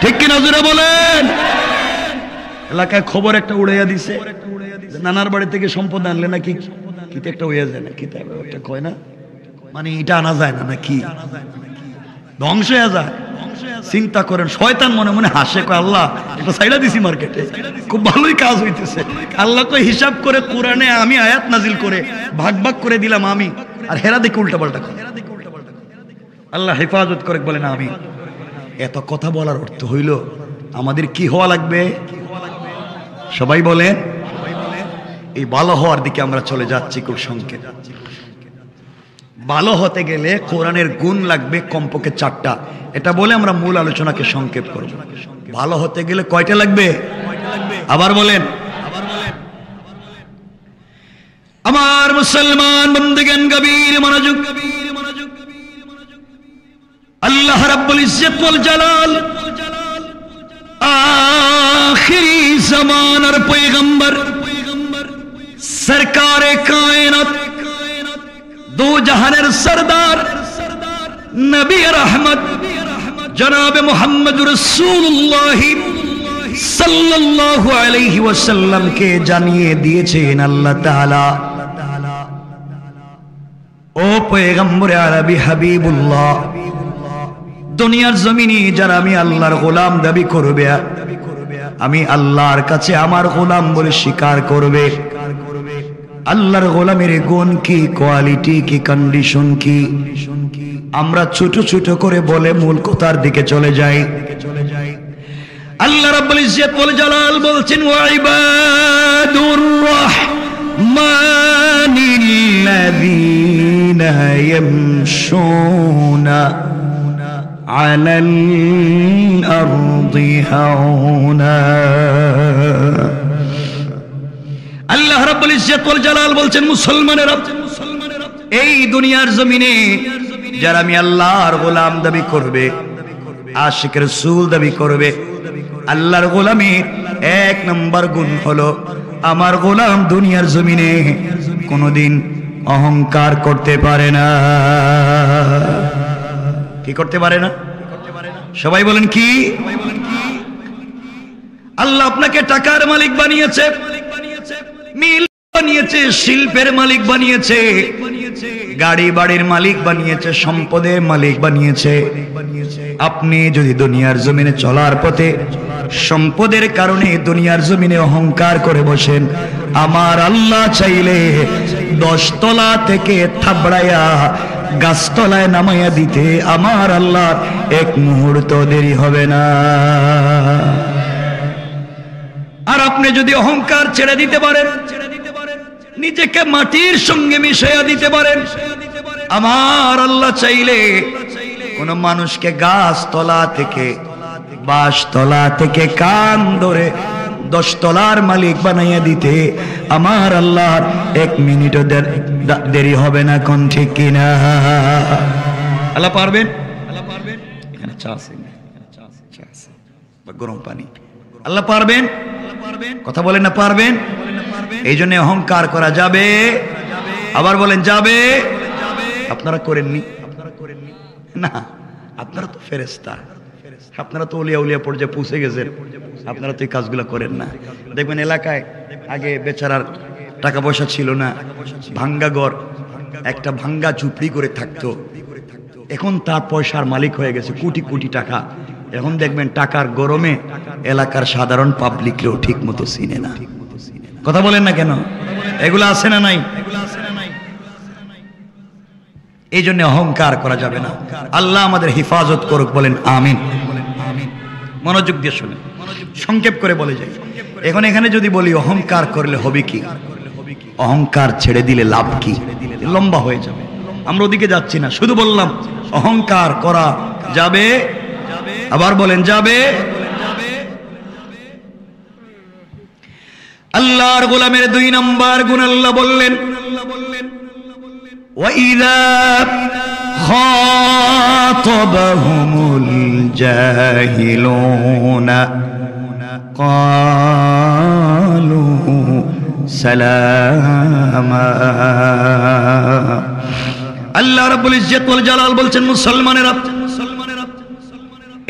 ঠিক কিনা জোরে বলেন? এলাকায় খবর একটা উড়াইয়া দিছে, নানার বাড়ি থেকে সম্পদ আনলে নাকি কিতে একটা হইয়া যায় না, কিতে একটা কয় না, মানে এটা আনা যায় না নাকি ধ্বংস হয়ে যায়। চিন্তা করেন, শয়তান মনে মনে হাসে, কয় আল্লাহ এটা সাইডা দিছি মার্কেটে, খুব ভালোই কাজ হইতেছে। আল্লাহ কয় হিসাব করে কোরআনে আমি আয়াত নাজিল করে ভাগ ভাগ করে দিলাম আমি, আর হেরা দেখে উল্টা পাল্টা করে। আল্লাহ হেফাজত করে, বলে না আমি। এত কথা বলার অর্থ হইল আমাদের কি হওয়া লাগবে? সবাই বলেন, এই ভালো হওয়ার দিকে আমরা চলে যাচ্ছি খুব সংক্ষেপ। ভালো হতে গেলে কোরআনের গুণ লাগবে কমপক্ষে 4টা। এটা বলে আমরা মূল আলোচনাকে সংক্ষেপ করব। ভালো হতে গেলে কয়টা লাগবে? আবার বলেন। আমার মুসলমান বন্ধুগণ, গভীর মনোযোগ। আল্লাহ রাব্বুল ইজ্জত ওয়াল জালাল আখিরি জামানার পয়গম্বর সরকারে কায়নাত, দো জাহানের সরদার নবী রহমত জনাবে মুহাম্মদ রাসূলুল্লাহ সাল্লাল্লাহু আলাইহি ওয়াসাল্লাম কে জানিয়ে দিয়েছেন আল্লাহ তাআলা, ও পয়গম্বরে আরবি হাবিবুল্লাহ, দুনিয়ার জমিনে যারা আমি আল্লাহর গোলাম দাবি করবে, আমি আল্লাহর কাছে আমার গোলাম বলে স্বীকার করবে, আল্লাহর গোলামের গুণ কি, কোয়ালিটি কি, কন্ডিশন কি, আমরা ছোট ছোট করে বলে মূল কথার দিকে চলে যাই। আল্লাহ রাব্বুল ইজ্জত ওয়াল জালাল বলছেন, ওয়া ইবাদুর মানিল্লাযীনা ইয়ামশুনা আলাল আরদি হাওনা। আল্লাহ রাব্বুল ইজ্জত ওয়াল জালাল বলছেন, মুসলমানেরা, এই দুনিয়ার জমিনে যারা আমি আল্লাহর গোলাম দাবি করবে, আশিক রাসূল দাবি করবে, আল্লাহর গোলামের এক নম্বর গুণ হলো আমার গোলাম দুনিয়ার জমিনে কোনোদিন অহংকার করতে পারে না। কি করতে পারে না? সবাই বলেন কি? আল্লাহ আপনাকে টাকার মালিক বানিয়েছে, মিল বানিয়েছে, শিল্পের মালিক বানিয়েছে, গাড়ি বাড়ির মালিক বানিয়েছে, সম্পদের মালিক বানিয়েছে। আপনি যদি দুনিয়ার জমিনে চলার পথে সম্পদের কারণে দুনিয়ার জমিনে অহংকার করে বসেন, আমার আল্লাহ চাইলে 10 তলা থেকে থাবড়াইয়া গাছতলায় নামাইয়া দিতে আমার আল্লাহ এক মুহূর্ত দেরি হবে না। আর আপনি যদি অহংকার ছেড়ে দিতে পারেন, নিজেকে মাটির সঙ্গে মিশাইয়া দিতে পারেন, আমার আল্লাহ চাইলে কোন মানুষকে গাছতলা থেকে, বাঁশতলা থেকে কান ধরে 10 তলার মালিক বানাইয়া দিতে আমার আল্লাহর 1 মিনিটও দেরি হবে না। কোন ঠিক কিনা? আল্লাহ পারবেন? এখানে চা আছে বা গরম পানি? আল্লাহ পারবেন? কথা বলেন না পারবেন? এই জন্য অহংকার করা যাবে? আবার বলেন যাবে? আপনারা করেননি না, আপনারা তো ফেরেশতা, আপনারা তো ওলিয়া উলিয়া পর্যায়ে পৌঁছে গেছেন, আপনারা তো এই কাজগুলো করেন না। দেখবেন এলাকায় আগে বেচারার টাকা পয়সা ছিল না, ভাঙ্গা ঘর, একটা ভাঙ্গা ঝুপড়ি করে থাকতো, এখন তার পয়সার মালিক হয়ে গেছে, কোটি কোটি টাকা। এখন দেখবেন টাকার গরমে এলাকার সাধারণ পাবলিককেও ঠিক মতো চিনে না। কথা বলেন না কেন? এগুলো আছে না নাই? এই জন্য অহংকার করা যাবে না। আল্লাহ আমাদের হেফাজত করুক, বলেন আমিন। মনোযোগ দিয়ে শুনে সংক্ষেপ করে বলে যাই। এখন এখানে যদি বলি অহংকার করলে হবে কি, অহংকার ছেড়ে দিলে লাভ কি, লম্বা হয়ে যাবে, আমরা ওদিকে যাচ্ছি না। শুধু বললাম অহংকার করা যাবে, আবার বলেন যাবে। আল্লাহর গোলামের 2 নম্বর গুণ আল্লাহ বললেন, وَإِذَا خَاطَبَهُمُ الْجَاهِلُونَ قَالُوا سَلَامًا। আল্লাহ রাব্বুল ইজ্জত ওয়াল জালাল বলছেন, মুসলমানেরা,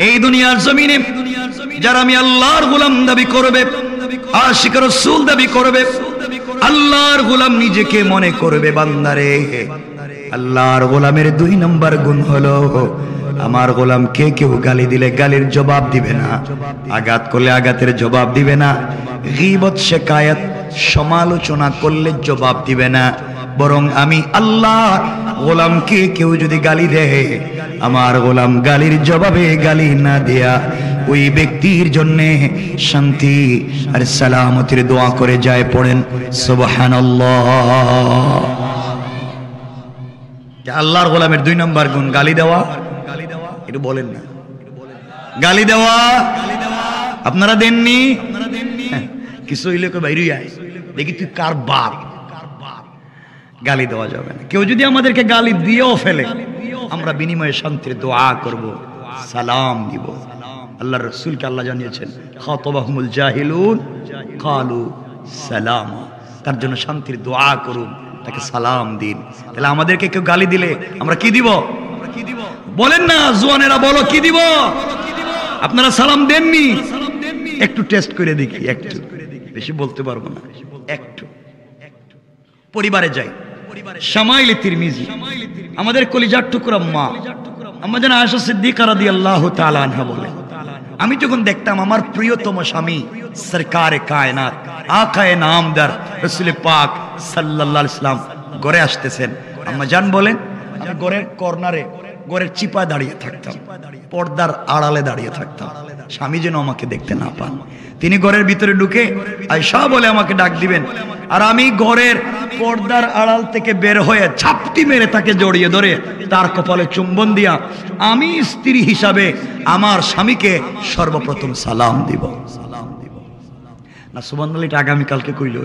এই দুনিয়ার জমিনে যারা আমি আল্লাহর গোলাম দাবি করবে, আশিক রাসূল দাবি করবে, আল্লাহর গোলাম নিজেকে মনে করবে, বান্দারে আল্লাহর গোলামের 2 নম্বর গুণ হলো আমার গোলামকে কেউ গালি দিলে গালির জবাব দিবে না, আঘাত করলে আঘাতের জবাব দিবে না, গীবত শিকায়াত সমালোচনা করলে জবাব দিবে না, বরং আমি আল্লাহ গোলামকে কেউ যদি গালি দেয়, আমার গোলাম গালির জবাবে গালি না দেয়া ওই ব্যক্তির জন্য শান্তি আর সালামতের দোয়া করে যায়। পড়েন সুবহানাল্লাহ। আল্লাহর গোলামের 2 নম্বর গুণ গালি দেওয়া। একটু বলেন না, গালি দেওয়া আপনারা দেননি? কিছু হইলে বাইরে আয়, দেখি তুই কার বাপ। গালি দেওয়া যাবে না। কেউ যদি আমাদেরকে গালি দিয়েও ফেলে, আমরা বিনিময়ে শান্তির দোয়া করব, সালাম দিব। আল্লাহর রাসূলকে আল্লাহ জানিয়েছেন, খাতাবাহুমুল জাহিলুন ক্বালু সালামা, তার জন্য শান্তির দোয়া করুন, তাকে সালাম দিন। তাহলে আমাদেরকে কেউ গালি দিলে আমরা কি দিব? বলেন না জওয়ানেরা, বলো কি দিব? আপনারা সালাম দেননি? একটু টেস্ট করে দেখি, একটু, বেশি বলতে পারবো না, একটু। পরিবারে যাই, শামাইলে তিরমিজি, আমাদের কলিজার টুকরা মা আম্মা জান আয়েশা সিদ্দিকা রাদিয়াল্লাহু তাআলা আনহা বলে, আমি যখন দেখতাম আমার প্রিয়তম স্বামী সরকারে কায়নাত আকায়ে নামদার রাসূল পাক সাল্লাল্লাহু আলাইহি ওয়াসাল্লাম ঘরে আসতেছেন, আম্মা জান বলেন আমি ঘরের কর্নারে ঘরের চিপায় দাঁড়িয়ে থাকতাম, পর্দার আড়ালে দাঁড়িয়ে থাকতাম, স্বামী যেন আমাকে দেখতে না পান। তিনি ঘরের ভিতরে ঢুকে আয়েশা বলে আমাকে ডাক দিবেন, আর আমি ঘরের পর্দার আড়াল থেকে বের হয়ে ঝাপটি মেরে তাকে জড়িয়ে ধরে তার কপালে চুম্বন দিয়া আমি স্ত্রী হিসাবে আমার স্বামীকে সর্বপ্রথম সালাম দিব। না সুবহানাল্লাহ, এটা আগামীকালকে কইল,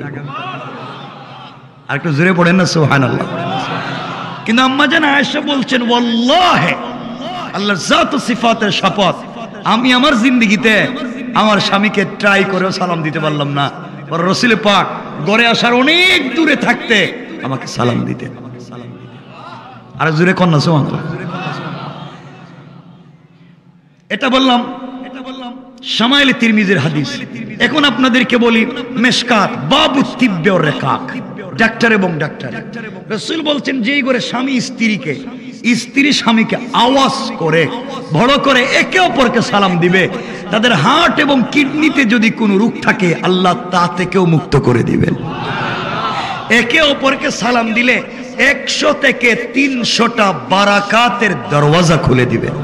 আর একটু জোরে পড়েন না সুবহানাল্লাহ। কিন্তু আম্মা জান আয়েশা বলছেন, ওয়াল্লাহি, আল্লাহর জাত ও সিফাতের শপথ, আমি আমার জিন্দেগিতে আমার স্বামীকে ট্রাই করেও সালাম দিতে পারলাম না। রাসূল পাক ঘরে আসার অনেক দূরে থাকতে আমাকে সালাম দিতেন। আর জোরে কন্যা সুবহানাল্লাহ। এটা বললাম শামাইল তিরমিজির হাদিস। এখন আপনাদেরকে বলি মেশকাত বাবু তিব্বে ওর রেকাক, ডাক্তার এবং ডাক্তার। রাসূল বলছেন, যেই ঘরে স্বামী স্ত্রীকে, স্ত্রী স্বামীকে আওয়াজ করে বড় করে একে অপরকে সালাম দিবে, তাদের হার্ট এবং কিডনিতে যদি কোনো রোগ থাকে আল্লাহ তা থেকেও মুক্ত করে দিবেন। একে অপরকে সালাম দিলে 100 থেকে 300টা বারাকাতের দরওয়াজা খুলে দিবেন।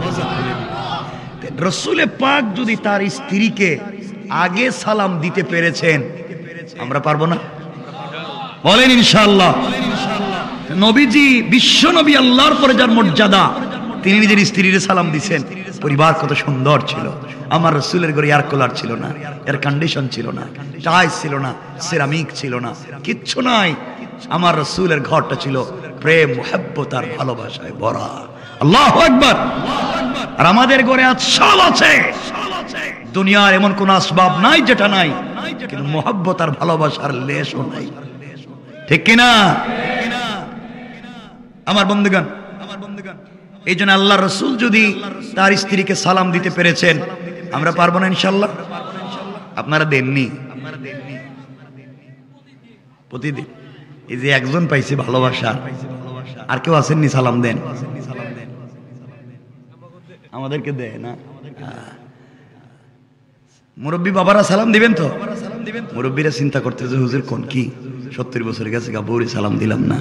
রাসূল পাক যদি তার স্ত্রীকে আগে সালাম দিতে পেরেছেন, আমরা পারবো না? বলেন ইনশাআল্লাহ। নবীজি বিশ্ব নবী, আল্লাহর পরে যার মর্যাদা, তিনি নিজের স্ত্রীর সালাম দিয়েছেন। পরিবার কত সুন্দর ছিল। আমার রাসূলের ঘরে এয়ার কুলার ছিল না, এয়ার কন্ডিশন ছিল না, টাইলস ছিল না, সিরামিক ছিল না, কিচ্ছু নাই। আমার রাসূলের ঘরটা ছিল প্রেম, মুহাব্বত আর ভালোবাসায় ভরা। আল্লাহু আকবার। আর আমাদের ঘরে আজ সব আছে, দুনিয়ার এমন কোন আসবাব নাই যেটা নাই, কিন্তু মুহাব্বত আর ভালোবাসার লেশও নাই। ঠিক কিনা আমার বন্ধুগণ? এই জন্য আল্লাহ রাসূল যদি তার স্ত্রীকে সালাম দিতে পেরেছেন, আমরা পারবো না ইনশাআল্লাহ? আপনারা দেননি প্রতিদিন। এই যে একজন পাইছে ভালোবাসা, আর কেউ আসেননি সালাম দেন? আমাদেরকে দেয় না। মুরব্বী বাবারা সালাম দিবেন তো? মুরব্বীরা চিন্তা করতেছে, হুজুর কোন কি 70 বছর গেছে গা, বউরে সালাম দিলাম না,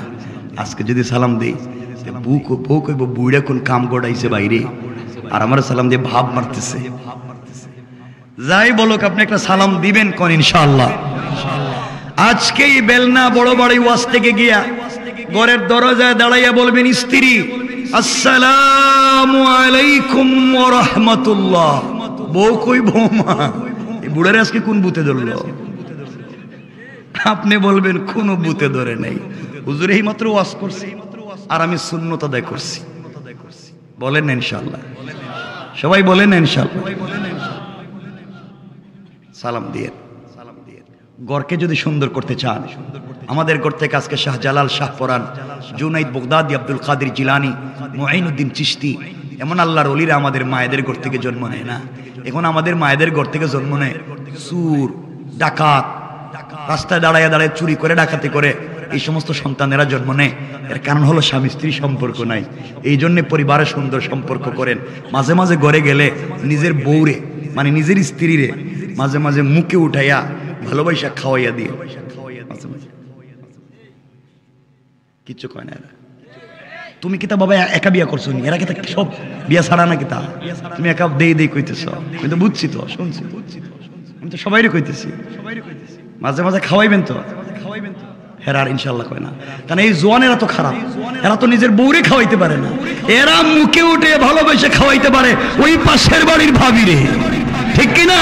আজকে যদি সালাম দিই বউ কইব বুড়া কোন কাম গড়াইছে বাইরে, আর আমার সালাম দিয়ে ভাব মারতেছে। যাই বলুক, আপনি একটা সালাম দিবেন কোন ইনশাআল্লাহ? আজকেই বেলনা বড় বড় ওয়াজ থেকে গিয়া ঘরের দরজায় দাঁড়াইয়া বলবেন, স্ত্রী আসসালামু আলাইকুম ওয়া রাহমাতুল্লাহ। বউ কই, বৌমা এই বুড়ারে আজকে কোন বুতে ধরলো? আপনি বলবেন কোন বুতে ধরে নাই, হুজুর এই মাত্র ওয়াজ করছি আর আমি সুন্নত আদায় করছি। বলেন না ইনশাআল্লাহ? সবাই বলেন না ইনশাআল্লাহ? সালাম দিয়ে ঘরকে যদি সুন্দর করতে চান, আমাদের ঘর থেকে আজকে শাহজালাল, শাহপরান, জুনাইদ বাগদাদি, আব্দুল কাদের জিলানী, মুঈনুদ্দিন চিশতি, এমন আল্লাহর ওলিরা আমাদের মায়েদের ঘর থেকে জন্ম নেয় না। এখন আমাদের মায়েদের ঘর থেকে জন্ম নেয় চোর, ডাকাত, রাস্তায় দাঁড়ায় দাঁড়ায় চুরি করে, ডাকাতি করে, এই সমস্ত সন্তানেরা জন্ম নেয়। এর কারণ হলো স্বামী স্ত্রী সম্পর্ক নাই। এই জন্য পরিবারে সুন্দর সম্পর্ক করেন। মাঝে মাঝে ঘরে গেলে নিজের বউরে, মানে নিজের স্ত্রীরে মাঝে মাঝে মুখে উঠাইয়া ভালোবাসা খাওয়াইয়া দিয়ে, কিচ্ছু কয় না এরা। তুমি কিতা বাবা একা বিয়া করছো নি? এরা কিতা সব বিয়া ছাড়া না কিতা? তুমি একা দেই কইতেছ? আমি তো বুঝছি, তো শুনছি, আমি তো সবাইরে কইতেছি, মাঝে মাঝে খাওয়াইবেন তো, হেরার ইনশাআল্লাহ কয় না। কারণ এই জোয়ানেরা তো খারাপ, এরা তো নিজের বউরে খাওয়াইতে পারে না, এরা মুখে উঠে ভালোবেসে খাওয়াইতে পারে ওই পাশের বাড়ির ভাবিরে। ঠিক কিনা?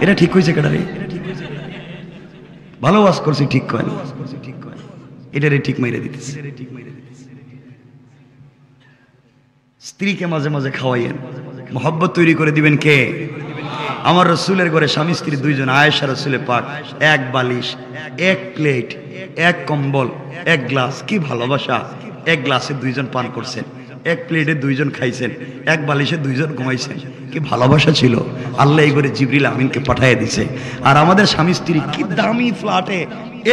এটা ঠিক হয়েছে কেডা রে? ভালো ওয়াজ করছি, ঠিক কয় না, এটারে ঠিক মাইরে দিতেছে। স্ত্রীকে মাঝে মাঝে খাওয়াইয়েন, মোহাব্বত তৈরি করে দিবেন কে? আমার রাসূলের ঘরে স্বামী স্ত্রী দুইজন, আয়েশা রাসূলের পাক, এক বালিশ, এক প্লেট, এক কম্বল, এক গ্লাস। কি ভালোবাসা! এক গ্লাসে দুইজন পান করছেন, এক প্লেটে দুইজন খাইছেন, এক বালিশে দুইজন ঘুমাইছেন। কি ভালোবাসা ছিল! আল্লাহ এই করে জিবরিল আমিনকে পাঠিয়ে দিছে। আর আমাদের স্বামী স্ত্রী কি দামি ফ্ল্যাটে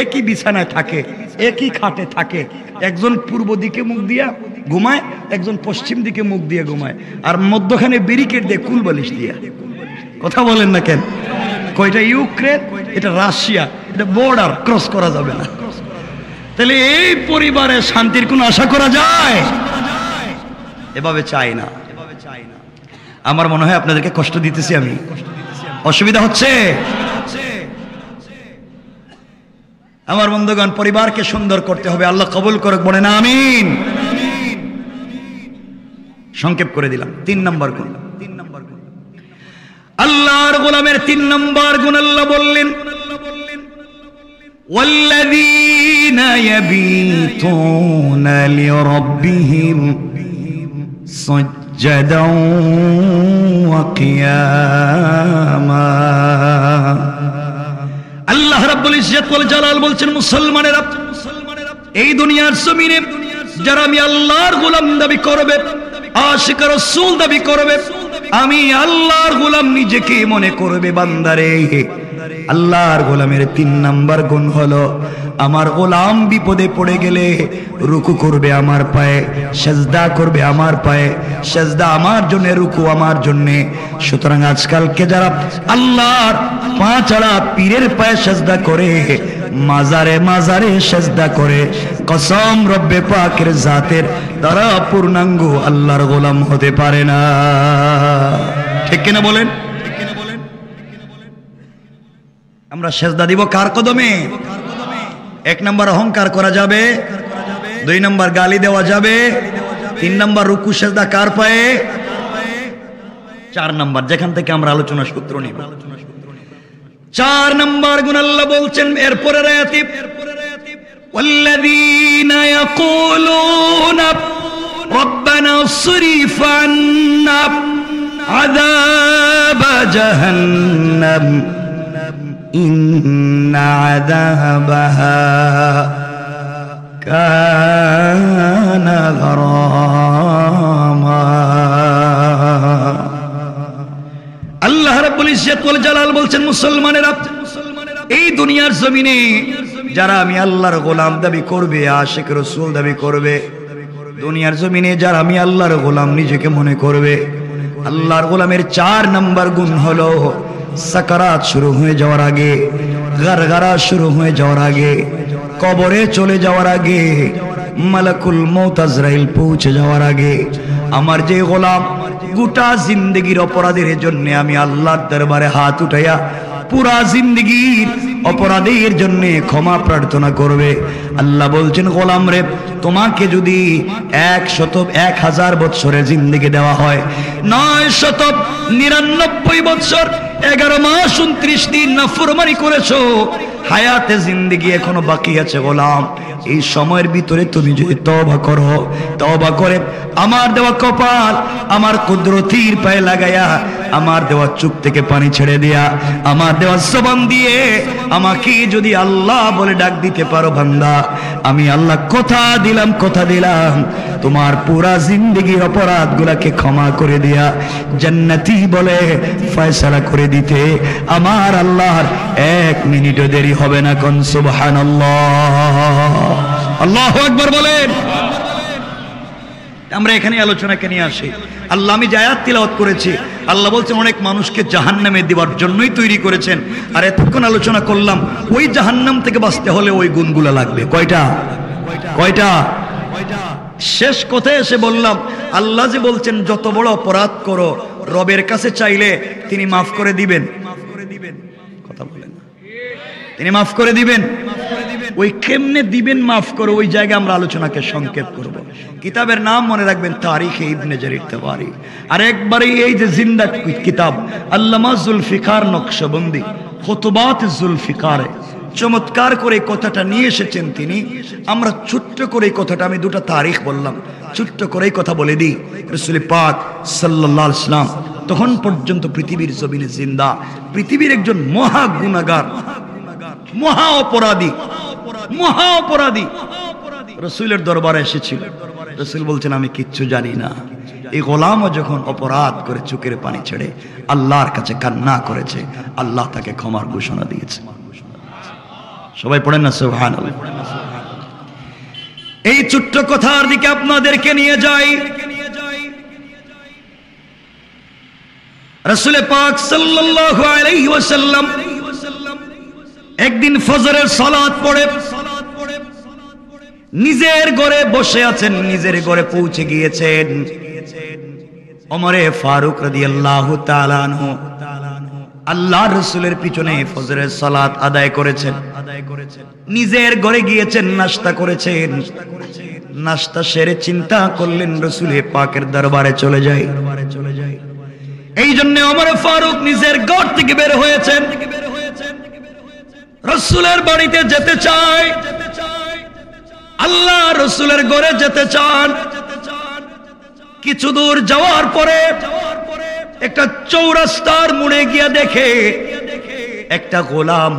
একই বিছানায় থাকে, একই খাটে থাকে, একজন পূর্ব দিকে মুখ দিয়া ঘুমায়, একজন পশ্চিম দিকে মুখ দিয়ে ঘুমায়, আর মধ্যখানে ব্যারিকেড দিয়ে কুল বালিশ দিয়া। কথা বলেন না কেন? কয়টা ইউক্রেন, এটা রাশিয়া, এটা বর্ডার ক্রস করা যাবে না। তাহলে এই পরিবারে শান্তির কোন আশা করা যায়? এভাবে চাই না। আমার মনে হয় আপনাদেরকে কষ্ট দিতেছি আমি, অসুবিধা হচ্ছে? আমার বন্ধুগণ, পরিবারকে সুন্দর করতে হবে, আল্লাহ কবুল করুক, বলেন আমিন। সংক্ষেপ করে দিলাম। 3 নম্বর গুণ, আল্লাহর গোলামের 3 নম্বর গুণ আল্লাহ বললেন, والذين يبيتون لربهم سجدا وقياما। আল্লাহ রাব্বুল ইজ্জত ওয়াল জালাল বলছেন, মুসলমানেরা, এই দুনিয়ার জমিনে যারা আমি আল্লাহর গোলাম দাবি করবে, আশিক রাসূল দাবি করবে, আমি আল্লাহর গোলাম নিজেকে মনে করবে, বান্দারে আল্লাহর গোলামের 3 নাম্বার গুণ হলো, আমার গোলাম বিপদে পড়ে গেলে রুকু করবে আমার পায়ে, সেজদা করবে আমার পায়ে, সেজদা আমার জন্য, রুকু আমার জন্য। সুতরাং আজকালকে যারা আল্লাহর পা ছাড়া পীরের পায়ে সেজদা করে, মাজারে মাজারে সেজদা করে, কসম রব্বে পাকের জাতের, তারা পূর্ণাঙ্গ আল্লাহর গোলাম হতে পারে না। ঠিক কিনা বলেন? আমরা সেজদা দিব কার কদমে? 1 নম্বর অহংকার করা যাবে, 2 নম্বর গালি দেওয়া যাবে, 3 নম্বর রুকু সেজদা কার পায়ে, 4 নম্বর যেখান থেকে আমরা আলোচনা সূত্র নিব। 4 নম্বর গুণ আল্লাহ বলছেন এরপরে আয়াতে, والذين يقولون ربنا اصرف عنا عذاب جهنم إن عذابها كان غراما। আল্লাহ রাব্বুল ইজ্জত ওয়াল জালাল বলছেন, মুসলমানেরা, এই দুনিয়ার জমিনে যারা আমি আল্লাহর গোলাম দাবি করবে, আশিক রাসূল দাবি করবে, দুনিয়ার জমিনে যারা আমি আল্লাহর গোলাম নিজেকে মনে করবে, আল্লাহর গোলামের 4 নম্বর গুণ হলো, সাকারাত শুরু হয়ে যাওয়ার আগে, গারগারা শুরু হয়ে যাওয়ার আগে, কবরে চলে যাওয়ার আগে, মালাকুল মউত আজরাইল পৌঁছে যাওয়ার আগে, আমার যে গোলাম গোটা জিন্দেগির অপরাধের জন্য আমি আল্লাহর দরবারে হাত উঠাইয়া পুরা জিন্দেগির অপরাধের জন্য ক্ষমা প্রার্থনা করবে, আল্লাহ বলছেন, গোলাম রে, তোমাকে যদি 1000 বছরের জিন্দেগি দেওয়া হয়, 999 বছর 11 মাস 29 দিন নাফরমানি করেছো, হায়াতে জিন্দেগি এখনো বাকি আছে গোলাম, এই সময়ের ভিতরে তুমি যদি তওবা করো, তওবা করে আমার দেওয়া কপাল আমার কুদরতির পায়ে লাগায়া, আমার দেওয়া চোখ থেকে পানি ছেড়ে দিয়া, আমার দেওয়া জবান দিয়ে আমাকে যদি আল্লাহ বলে ডাক দিতে পারো, বান্দা আমি আল্লাহ কথা দিলাম তোমার পুরা জিন্দেগির অপরাধগুলোকে ক্ষমা করে দিয়া জান্নাতি বলে ফয়সালা করে দিতে আমার আল্লাহর 1 মিনিটও দেরি হবে না। কোন সুবহানাল্লাহ, আল্লাহু আকবার বলেন। আমরা এখানে আলোচনাকে নিয়ে আসি। আল্লাহ, আমি যে আয়াত তিলাওয়াত করেছি, আল্লাহ বলছেন অনেক মানুষকে জাহান্নামে দেওয়ার জন্যই তৈরি করেছেন, আর এতক্ষণ আলোচনা করলাম ওই জাহান্নাম থেকে বাঁচতে হলে ওই গুণগুলো লাগবে। কয়টা? শেষ কথায় এসে বললাম, আল্লাহ যে বলছেন যত বড় অপরাধ করো রবের কাছে চাইলে তিনি মাফ করে দিবেন। কথা বলেন, তিনি মাফ করে দিবেন। ওই কেমনে দিবেন মাফ করে, ওই জায়গায় আমরা আলোচনাকে সংক্ষেপ করব। কিতাবের নাম মনে রাখবেন, তারিখে ইবনে জারির তাবারি। আর একবারই এই যে জিন্দা কিতাব আল্লামা জুলফিকার নকশবন্দি খুতুবাত জুলফিকারে চমৎকার করে কথাটা নিয়ে এসেছেন তিনি। আমরা ছোট্ট করে এই কথাটা, আমি 2টা তারিখ বললাম, ছোট্ট করেই কথা বলে দিই। রাসূল পাক সাল্লাল্লাহু আলাইহি ওয়াসাল্লাম তখন পর্যন্ত পৃথিবীর জমিনে জিন্দা, পৃথিবীর একজন মহা গুনাহগার, মহা অপরাধী রাসূলের দরবারে এসেছিল। রাসূল বলছেন, আমি কিচ্ছু জানি না। এই গোলামও যখন অপরাধ করে চোখের পানি ছেড়ে আল্লাহর কাছে কান্না করেছে, আল্লাহ তাকে ক্ষমার ঘোষণা দিয়েছে। সবাই পড়েন না সুবহানাল্লাহ। এই ছোট্ট কথার দিকে আপনাদেরকে নিয়ে যাই। রাসূল পাক সাল্লাল্লাহু আলাইহি ওয়াসাল্লাম একদিন ফজরের সালাত পড়ে নিজের ঘরে বসে আছেন, নিজের ঘরে পৌঁছে গিয়েছেন। ওমরে ফারুক রাদিয়াল্লাহু তাআলা আনহু আল্লাহর রাসূলের পিছনে ফজরের সালাত আদায় করেছেন। নিজের ঘরে গিয়েছেন, নাস্তা করেছেন। নাস্তা সেরে চিন্তা করলেন রাসূলের পাকের দরবারে চলে যাই। এই জন্য ওমর ফারুক নিজের ঘর থেকে বের হয়েছেন, রাসূলের বাড়িতে যেতে চায়, আল্লাহ রাসূলের ঘরে যেতে চান। কিছু দূর যাওয়ার পরে একটা চৌরাস্তার মোড়ে গিয়ে দেখে একটা গোলাম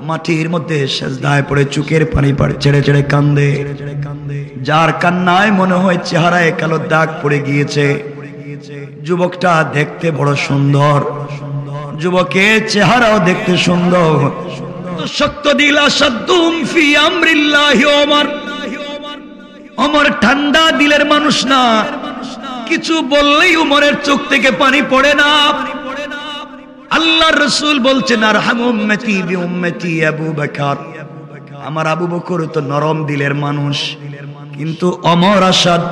মাটির মধ্যে সেজদায় পড়ে চোখের পানি ছেড়ে ছেড়ে কান্দে, যার কান্নায় মনে হয় চেহারায় কালো দাগ পড়ে গিয়েছে। যুবকটা দেখতে বড় সুন্দর, যুবকের চেহারাও দেখতে সুন্দর। শক্ত দিল আসাদুম ফি আমরিল্লাহি ওমর, ওমর ঠান্ডা দিলের মানুষ না, কিছু বললেই ওমরের চোখ থেকে পানি পড়ে না। আল্লাহর রাসূল বলছেন আরহাম উম্মতি বিউম্মতি আবু বকর, আমার আবু বকর তো নরম দিলের মানুষ, কিন্তু ওমর আসাদ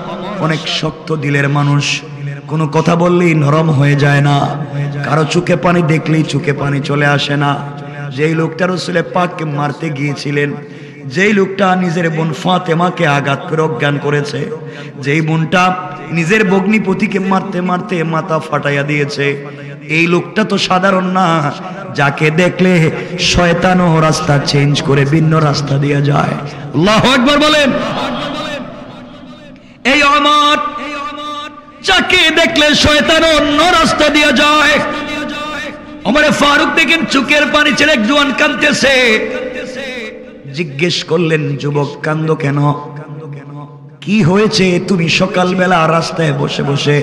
অনেক শক্ত দিলের মানুষ। কোনো কথা বললেই নরম হয়ে যায় না, কারো চোখে পানি দেখলেই চোখে পানি চলে আসে না। যেই লোকটা রাসূলের পাককে মারতে গিয়েছিলেন, যেই লোকটা নিজের বোন ফাতেমাকে আঘাত করে অজ্ঞান করেছে, যেই বোনটা নিজের ভগ্নিপতিকে মারতে মারতে মাথা ফাটাইয়া দিয়েছে, এই লোকটা তো সাধারণ না, যাকে দেখলে শয়তানও রাস্তা চেঞ্জ করে ভিন্ন রাস্তা দিয়ে যায়। আল্লাহু আকবার বলেন। এই ওমর যাকে দেখলে শয়তানও অন্য রাস্তা দিয়ে যায়। ওমর ফারুক দেখেন চোখের পানি ছেড়ে জোয়ান কাঁদতেছে। জিজ্ঞেস করলেন, যুবক কান্দো কেন? কি হয়েছে? তুমি সকালবেলা রাস্তায় বসে বসে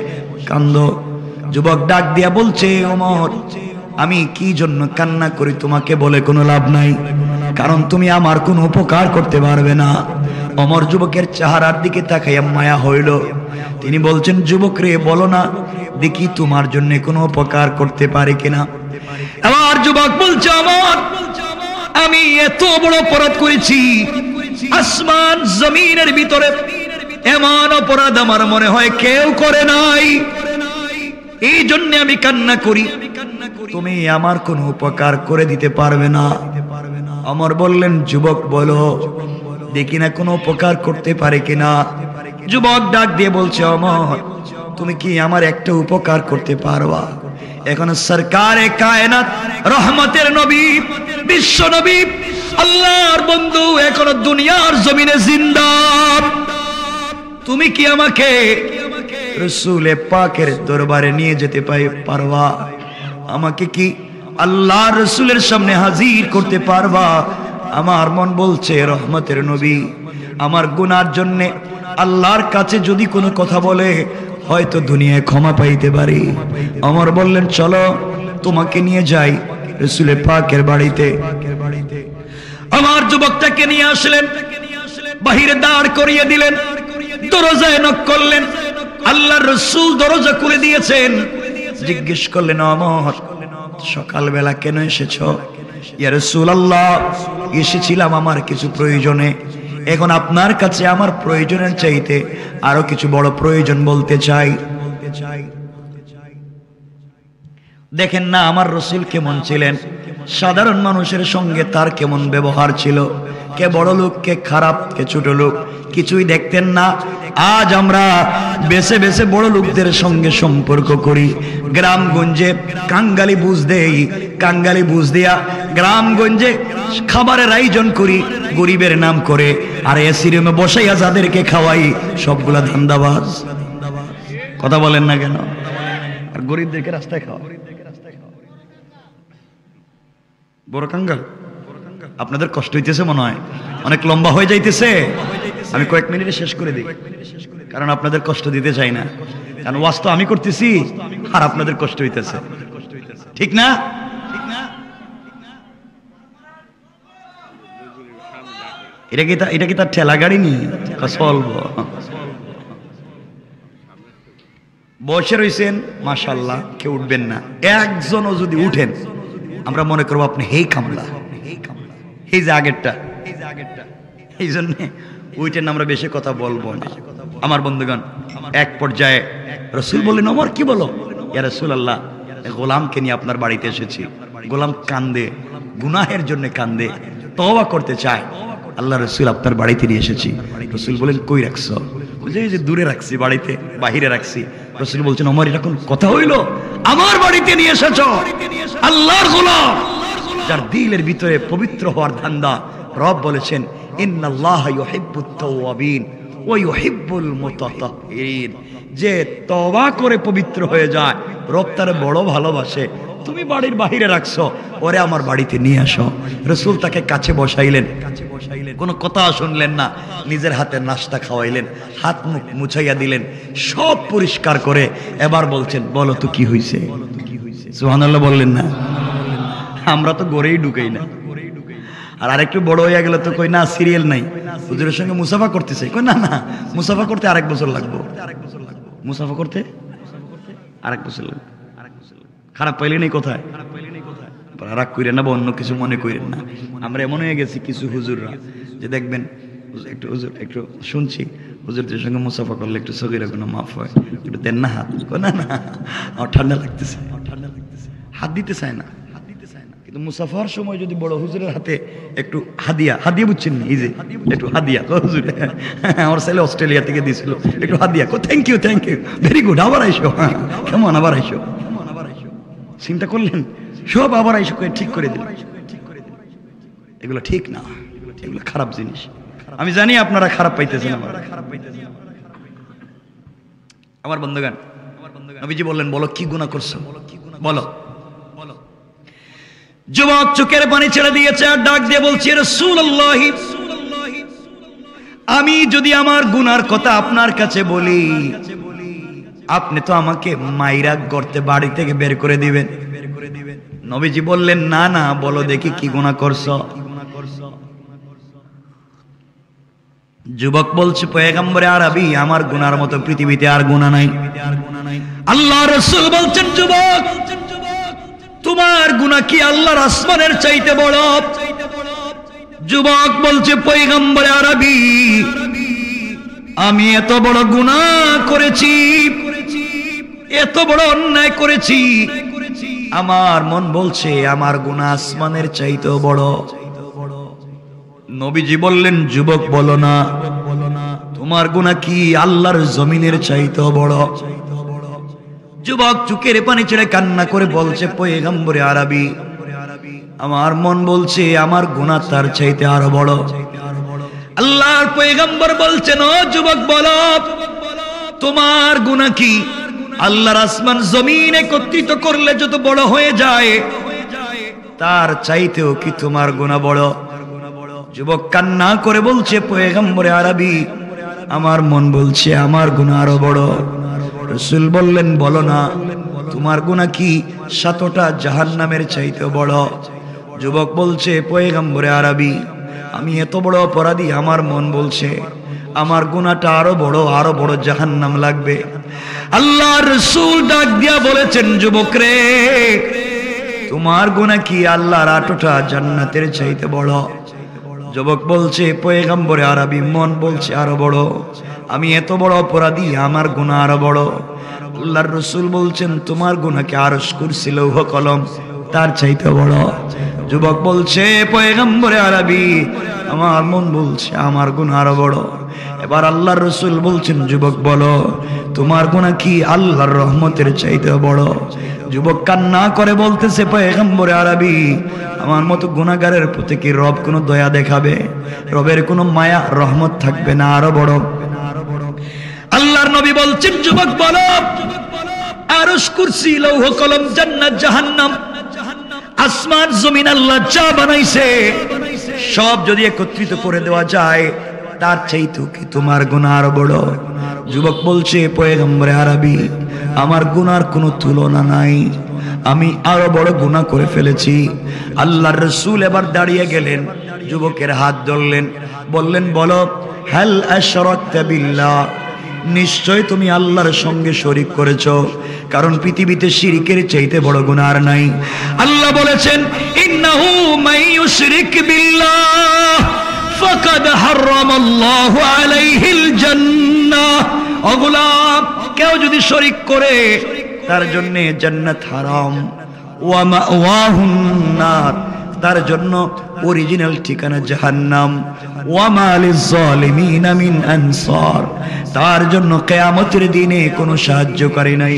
কান্দো। যুবক ডাক দিয়া বলছে, ওমর আমি কি জন্য কান্না করি তোমাকে বলে কোনো লাভ নাই, কারণ তুমি আমার কোনো উপকার করতে পারবে না। ওমর যুবকের চেহারার দিকে তাকাইয়া মায়া হইল। তিনি বলছেন, যুবক রে বলো না দেখি তোমার জন্য কোনো উপকার করতে পারি কিনা। আমার যুবক বলছে, ওমর আমি এত বড় অপরাধ করেছি, আসমান জমিনের ভিতরে এমন অপরাধ আমার মনে হয় কেউ করে নাই, এই জন্য আমি কান্না করি। তুমি আমার কোনো উপকার করে দিতে পারবে না। ওমর বললেন, যুবক বলো দেখি না কোনো উপকার করতে পারে কিনা। যুবক ডাক দিয়ে বলছে, ওমর তুমি কি আমার একটা উপকার করতে পারবা? এখন সরকারে কায়নাত রহমতের নবী বিশ্ব নবী আল্লাহর বন্ধু এখনো দুনিয়ার জমিনে জিন্দা, তুমি কি আমাকে রাসূলে পাকের দরবারে নিয়ে যেতে পারবা? আমাকে কি আল্লাহর রাসূলের সামনে হাজির করতে পারবা? আমার মন বলছে, রহমতের নবী আমার গুনার জন্য আল্লাহর কাছে যদি কোনো কথা বলে হয়তো দুনিয়ায় ক্ষমা পাইতে পারি। ওমর বললেন, চলো তোমাকে নিয়ে যাই রাসূলের পাকের বাড়িতে। আমার যুবকটাকে নিয়ে আসলেন, বাহিরে দাঁড় করিয়ে দিলেন, দরজায় নক করলেন। আল্লাহর রাসূল দরজা খুলে দিয়েছেন। জিজ্ঞেস করলেন, ওমর সকালবেলা কেন এসেছো? ইয়া রাসূলুল্লাহ এসেছিলাম আমার কিছু প্রয়োজনে, এখন আপনার কাছে আমার প্রয়োজনের চাইতে আরো কিছু বড় প্রয়োজন বলতে চাই। দেখেন না আমার রাসূল কেমন ছিলেন, সাধারণ মানুষের সঙ্গে তার কেমন ব্যবহার ছিল, কে বড় লোক কে খারাপ কে ছোট লোক কিছুই দেখতেন না। আজ আমরা বেছে বেছে বড় লোকদের সঙ্গে সম্পর্ক করি, গ্রামগঞ্জে কাঙ্গালি বুঝ দেই, কাঙ্গালি বুঝ দিয়া গ্রামগঞ্জে খাবারের আয়োজন করি গরিবের নাম করে, আর এসি রুমে বসাইয়া যাদেরকে খাওয়াই সবগুলা ধান্দাবাজ। কথা বলেন না কেন? আর গরিবদেরকে রাস্তায় খাওয়া বড় কাঙ্গাল। আপনাদের কষ্ট হইতেছে মনে হয়, অনেক লম্বা হয়ে যাইতেছে। আমি কয়েক মিনিটে শেষ করে দিই, কারণ আপনাদের কষ্ট দিতে চাই না, কারণ ওয়াজ তো আমি করতেছি আর আপনাদের কষ্ট হইতেছে, ঠিক না? এটা কি তার ঠেলা গাড়ি নি চলবো? বসে রয়েছেন মাশাআল্লাহ, কেউ উঠবেন না। একজনও যদি উঠেন আমরা মনে করবো আপনি হেই কামলা, এই যে আগেরটা, এই জন্য উইটেন আমরা বেশি কথা বলবো না। আমার বন্ধুগণ, এক পর্যায়ে রাসূল বললেন, ওমর কি বলো? ইয়া রাসূলুল্লাহ, গোলামকে নিয়ে আপনার বাড়িতে এসেছি। গোলাম কান্দে, গুনাহের জন্য কান্দে, তওবা করতে চায়। আল্লাহ রাসূল, আপনার বাড়িতে নিয়ে এসেছি। রাসূল বলেন, কই রাখছো? বলছে, এই যে দূরে রাখছি, বাড়িতে বাহিরে রাখছি। রাসূল বলছেন, ওমর এটা কোন কথা হইল? আমার বাড়িতে নিয়ে এসেছো আল্লাহর গোলাম, যার দিলের ভিতরে পবিত্র হওয়ার ধান্দা। রব বলেছেন, ইন্নাল্লাহা ইউহিব্বুত তাওয়াবিন ওয়া ইউহিব্বুল মুতাতাহহিরিন, যে তওবা করে পবিত্র হয়ে যায় রব তারে বড় ভালোবাসে। তুমি বাড়ির বাহিরে রাখছো, ওরে আমার বাড়িতে নিয়ে আসো। রাসূল তাকে কাছে বসাইলেন, কোনো কথা শুনলেন না, নিজের হাতে নাস্তা খাওয়াইলেন, হাত মুখ মুছাইয়া দিলেন, সব পরিষ্কার করে এবার বলছেন, বলো তো কি হইছে? সুবহানাল্লাহ বললেন না? আমরা তো গড়েই ঢুকাই না। আর আরেকটু বড় হয়ে গেলে তো কই না সিরিয়াল নাই, হুজুরের সঙ্গে মুসাফা করতেছে। কই না না, মুসাফা করতে আরেক বছর লাগবে, মুসাফা করতে আরেক বছর লাগবে। খারাপ পাইলেন এই কোথায়? রাগ কইরেন না বা অন্য কিছু মনে করেন না। আমরা এমন হয়ে গেছি কিছু হুজুররা, যে দেখবেন একটু হুজুর একটু শুনছি, হুজুরদের সঙ্গে মুসাফা করলে একটু সগীরা কোনো মাফ হয়, একটু দেন না হাত। না না, আমার ঠান্ডা লাগতেছে, হাত দিতে চায় না। কিন্তু মুসাফার সময় যদি বড় হুজুরের হাতে একটু হাদিয়া, হাদিয়া বুঝছেন না, এই যে একটু হাদিয়া, হুজুর আমার ছেলে অস্ট্রেলিয়া থেকে দিয়েছিল, একটু হাদিয়া, thank you thank you, very good, আবার আইসো, কেমন আবার আইসো, চিন্তা করলেন সব আবার আইসো ঠিক করে দিল। এগুলো ঠিক না, এগুলো খারাপ জিনিস। আমি জানি আপনারা খারাপ পাইতেছেন। আমার বন্ধুগণ, নবীজি বললেন, বলো কি গুনাহ করছো, বলো। যুবক চোখের পানি ছেড়ে দিয়েছে আর ডাক দিয়ে বলছে, রাসূলুল্লাহ, আমি যদি আমার গুনার কথা আপনার কাছে বলি, আপনি তো আমাকে মাইরা গর্তে বাড়ি থেকে বের করে দিবেন। নবীজি বললেন, না না, বলো দেখি কি গুনাহ করছো। যুবক বলছে, পয়গম্বরে আরবি, আমার গুনার মতো পৃথিবীতে আর গুনাহ নাই। আল্লাহ রাসূল বলছেন, যুবক, তোমার গুনাহ কি আল্লাহর আসমানের চাইতে বড়? যুবক বলছে, পয়গম্বরে আরবি, আমি এত বড় গুনাহ করেছি, এত বড় অন্যায় করেছি, আমার মন বলছে আমার গুনাহ আসমানের চাইতেও বড়। নবীজি বললেন, যুবক বলো না, তোমার গুনাহ কি আল্লাহর জমিনের চাইতেও বড়? যুবক চোখের পানি ছেড়ে কান্না করে বলছে, পয়গম্বরে আরবি, আমার মন বলছে আমার গুনাহ তার চাইতে আরো বড়। আল্লাহর পয়গম্বর বলছেন, ও যুবক বলো, তোমার গুনাহ কি আল্লাহর আসমান জমিন একত্রিত করলে যত বড় হয়ে যায় তার চাইতেও কি তোমার গুনাহ বড়? যুবক কান্না করে বলছে, পয়গম্বরে আরবি, আমার মন বলছে আমার গুনাহ আরো বড়। রাসূল বললেন, বলো না, তোমার গুনাহ কি 7টা জাহান্নামের চাইতে বড়? যুবক বলছে, পয়গম্বরে আরবি, আমি এত বড় অপরাধী, আমার মন বলছে আমার গুনাহটা আরো বড় জাহান্নাম লাগবে। আল্লাহর রাসূল ডাক দিয়া বলেছেন, যুবক রে, তোমার গুনাহ কি আল্লাহর 8টা জান্নাতের চাইতে বড়? যুবক বলছে, পয়গম্বরে আরবি, মন বলছে আরো বড়, আমি এত বড় অপরাধী, আমার গুনাহ আরো বড়। আল্লাহর রাসূল বলছেন, তোমার গুনাহ কি আরশ কুরসি লৌহ কলম তার চাইতে বড়? যুবক বলছে, পয়গম্বরে আরবি, আমার মন বলছে আমার গুনাহ আরো বড়। এবার আল্লাহর রাসূল বলছেন, যুবক বলো, তোমার গুনাহ কি আল্লাহর রহমতের চাইতে বড়? যুবক কান্না করে বলতেছে, পয়গম্বরে আরবি, আমার মতো গুনাহগারের প্রতি কি রব কোনো দয়া দেখাবে? রবের কোনো মায়া রহমত থাকবে না আরো বড়? আল্লাহর নবী বলছেন, যুবক বলো, আরশ কুরসি লৌহ কলম জান্নাত জাহান্নাম আসমান জমিন আল্লাহ যা বানাইছে সব যদি একত্রিত করে দেওয়া যায় তার চাইতেও কি তোমার গুনাহ আরো বড়? যুবক বলছে, পয়গম্বরে আরবি, আমার গুনার কোনো তুলনা নাই, আমি আরো বড় গুনাহ করে ফেলেছি। আল্লাহর রাসূল এবার দাঁড়িয়ে গেলেন, যুবকের হাত ধরলেন, বললেন, বলো, হাল আশরাকতা বিল্লাহ, নিশ্চয় তুমি আল্লাহর সঙ্গে শরীক করেছো, কারণ পৃথিবীতে শিরকের চাইতে বড় গুনাহ আর নাই। আল্লাহ বলেছেন, ইন্নাহু মান ইউশরিক বিল্লাহ ফাকাদ হারামাল্লাহু আলাইহিল জান্নাহ। ও গোলাম, কেউ যদি শরীক করে তার জন্য জান্নাত হারাম। ওয়া মাওয়াহুন নার, তার জন্য অরিজিনাল ঠিকানা জাহান্নাম। ওয়া মা লিয-যালিমিনা মিন আনসার, তার জন্য কিয়ামতের দিনে কোনো সাহায্যকারী নাই।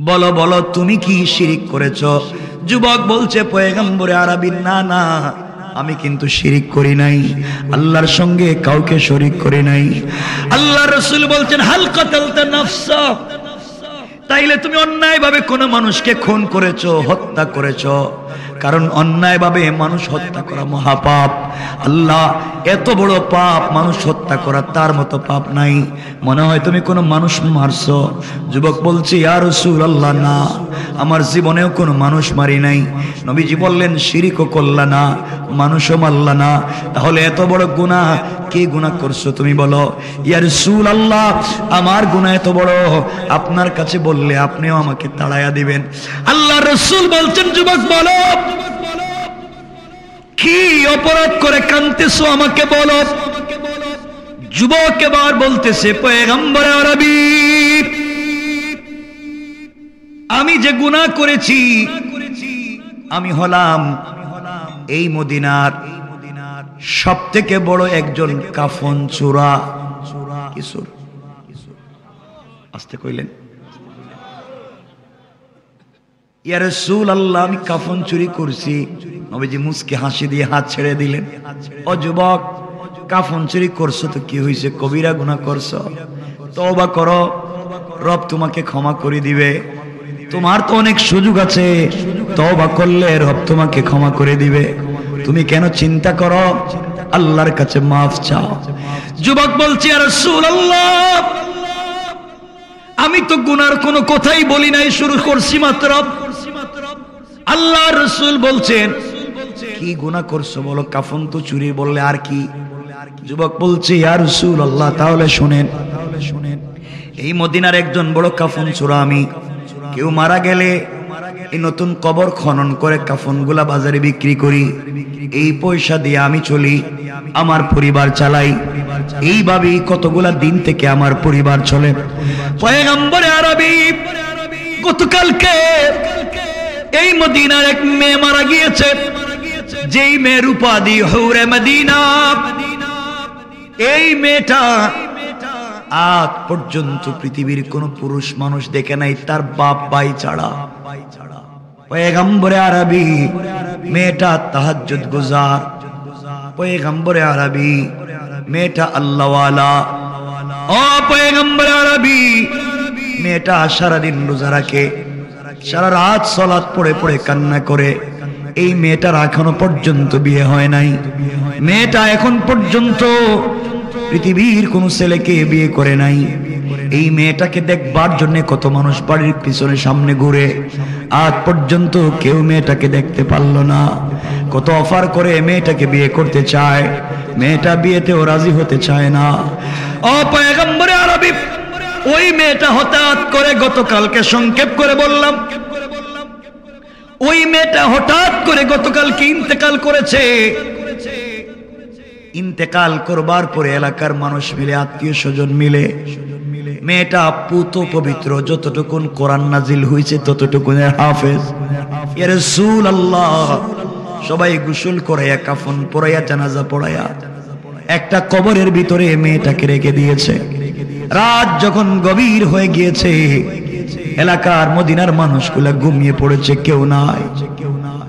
বলো বলো, তুমি কি শিরিক করেছো? যুবক বলছে, পয়গম্বরে আরবি, না না, আমি কিন্তু শিরিক করি নাই, আল্লাহর সঙ্গে কাউকে শরীক করি নাই। আল্লাহর রাসূল বলছেন, হাল কাতালতা নাফসা, তাইলে তুমি অন্যায়ভাবে কোনো মানুষকে খুন করেছো, হত্যা করেছো। কারণ অন্যায়ভাবে মানুষ হত্যা করা মহাপাপ। আল্লাহ, এত বড় পাপ মানুষ হত্যা করা, তার মতো পাপ নাই। মনে হয় তুমি কোনো মানুষ মারছো। যুবক বলছে, ইয়া রাসূলুল্লাহ, না, আমার জীবনেও কোনো মানুষ মারি নাই। নবীজি বললেন, শিরিকও করলা না, মানুষও মারলা না, তাহলে এত বড় গুনাহ কি গুনাহ করছো তুমি বলো? ইয়া রাসূলুল্লাহ, আমার গুনাহ এত বড়, আপনার কাছে বললে আপনিও আমাকে তাড়াইয়া দিবেন। আল্লাহর রাসূল বলছেন, যুবক বলো, কি অপরাধ করে কাঁদতেছো আমাকে বলো। যুবক এবার বলতেছে, পয়গম্বরে আরবি, আমি যে গুনাহ করেছি, আমি হলাম এই মদিনার সবথেকে বড় একজন কাফন চোরা। কিশোর আস্তে কইলেন, ইয়া রাসূলুল্লাহ, আমি কাফন চুরি করছি। নবীজি মুস্কি হাসি দিয়ে হাত ছেড়ে দিলেন। ও যুবক, কাফন চুরি করছো তো কি হয়েছে? কবিরা গুনাহ করছো, তওবা করো, রব তোমাকে ক্ষমা করে দিবে। তোমার তো অনেক সুযোগ আছে, তওবা করলে রব তোমাকে ক্ষমা করে দিবে। তুমি কেন চিন্তা করো, আল্লাহর কাছে মাফ চাও। যুবক বলছে, ইয়া রাসূলুল্লাহ, আমি তো গুনার কোনো কথাই বলি নাই, শুরু করছি মাত্র। আল্লাহর রাসূল বলছেন, কি গুনাহ করছো বলো? কাফন তো চুরি, বললে আর কি? যুবক বলছে, ইয়া রাসূলুল্লাহ, তাহলে শুনেন, এই মদিনার একজন বড় কাফন চোরা আমি। কেউ মারা গেলে এই নতুন কবর খনন করে কাফনগুলা বাজারে বিক্রি করি, এই পয়সা দিয়ে আমি চলি, আমার পরিবার চালাই। এইভাবেই কতগুলা দিন থেকে আমার পরিবার চলে। পয়গম্বরে আরবি, গতকালকে এই মদিনার এক মেয়ে মারা গিয়েছে, যেই মেয়ের উপাধি হুরে মদিনা। এই মেয়েটা আজ পর্যন্ত পৃথিবীর কোন পুরুষ মানুষ দেখে নাই, তার বাপ ভাই ছাড়া। পয়গম্বরে আরবি, মেয়েটা তাহাজ্জুদ গুজার। পয়গম্বরে আরবি, মেয়েটা আল্লাহওয়ালা। ও পয়গম্বরে আরবি, মেয়েটা সারাদিন রোজা রাখে, সারা রাত সালাত পড়ে পড়ে কান্না করে। এই মেয়েটার এখনো পর্যন্ত বিয়ে হয় নাই। মেয়েটা এখন পর্যন্ত পৃথিবীর কোন ছেলেকে বিয়ে করে নাই। এই মেয়েটাকে দেখবার জন্য কত মানুষ বাড়ির পিছনে সামনে ঘুরে, আজ পর্যন্ত কেউ মেয়েটাকে দেখতে পারলো না। কত অফার করে মেয়েটাকে বিয়ে করতে চায়, মেয়েটা বিয়েতেও রাজি হতে চায় না। ও পয়গম্বরে আরবি, ওই মেয়েটা হঠাৎ করে, গতকালকে সংক্ষেপ করে বললাম, ওই মেয়েটা হঠাৎ করে গতকালকে ইন্তেকাল করেছে। ইন্তেকাল করবার পরে এলাকার মানুষ মিলে, আত্মীয় স্বজন মিলে, মেয়েটা পুত পবিত্র, যতটুকুন কোরআন নাজিল হয়েছে ততটুকুনের হাফেজ। ইয়া রাসূলুল্লাহ, সবাই গোসল করাইয়া, কাফন পরাইয়া, জানাজা পড়াইয়া একটা কবরের ভিতরে মেয়েটাকে রেখে দিয়েছে। রাত যখন গভীর হয়ে গিয়েছে, এলাকার মদিনার মানুষগুলা ঘুমিয়ে পড়েছে, কেউ নাই।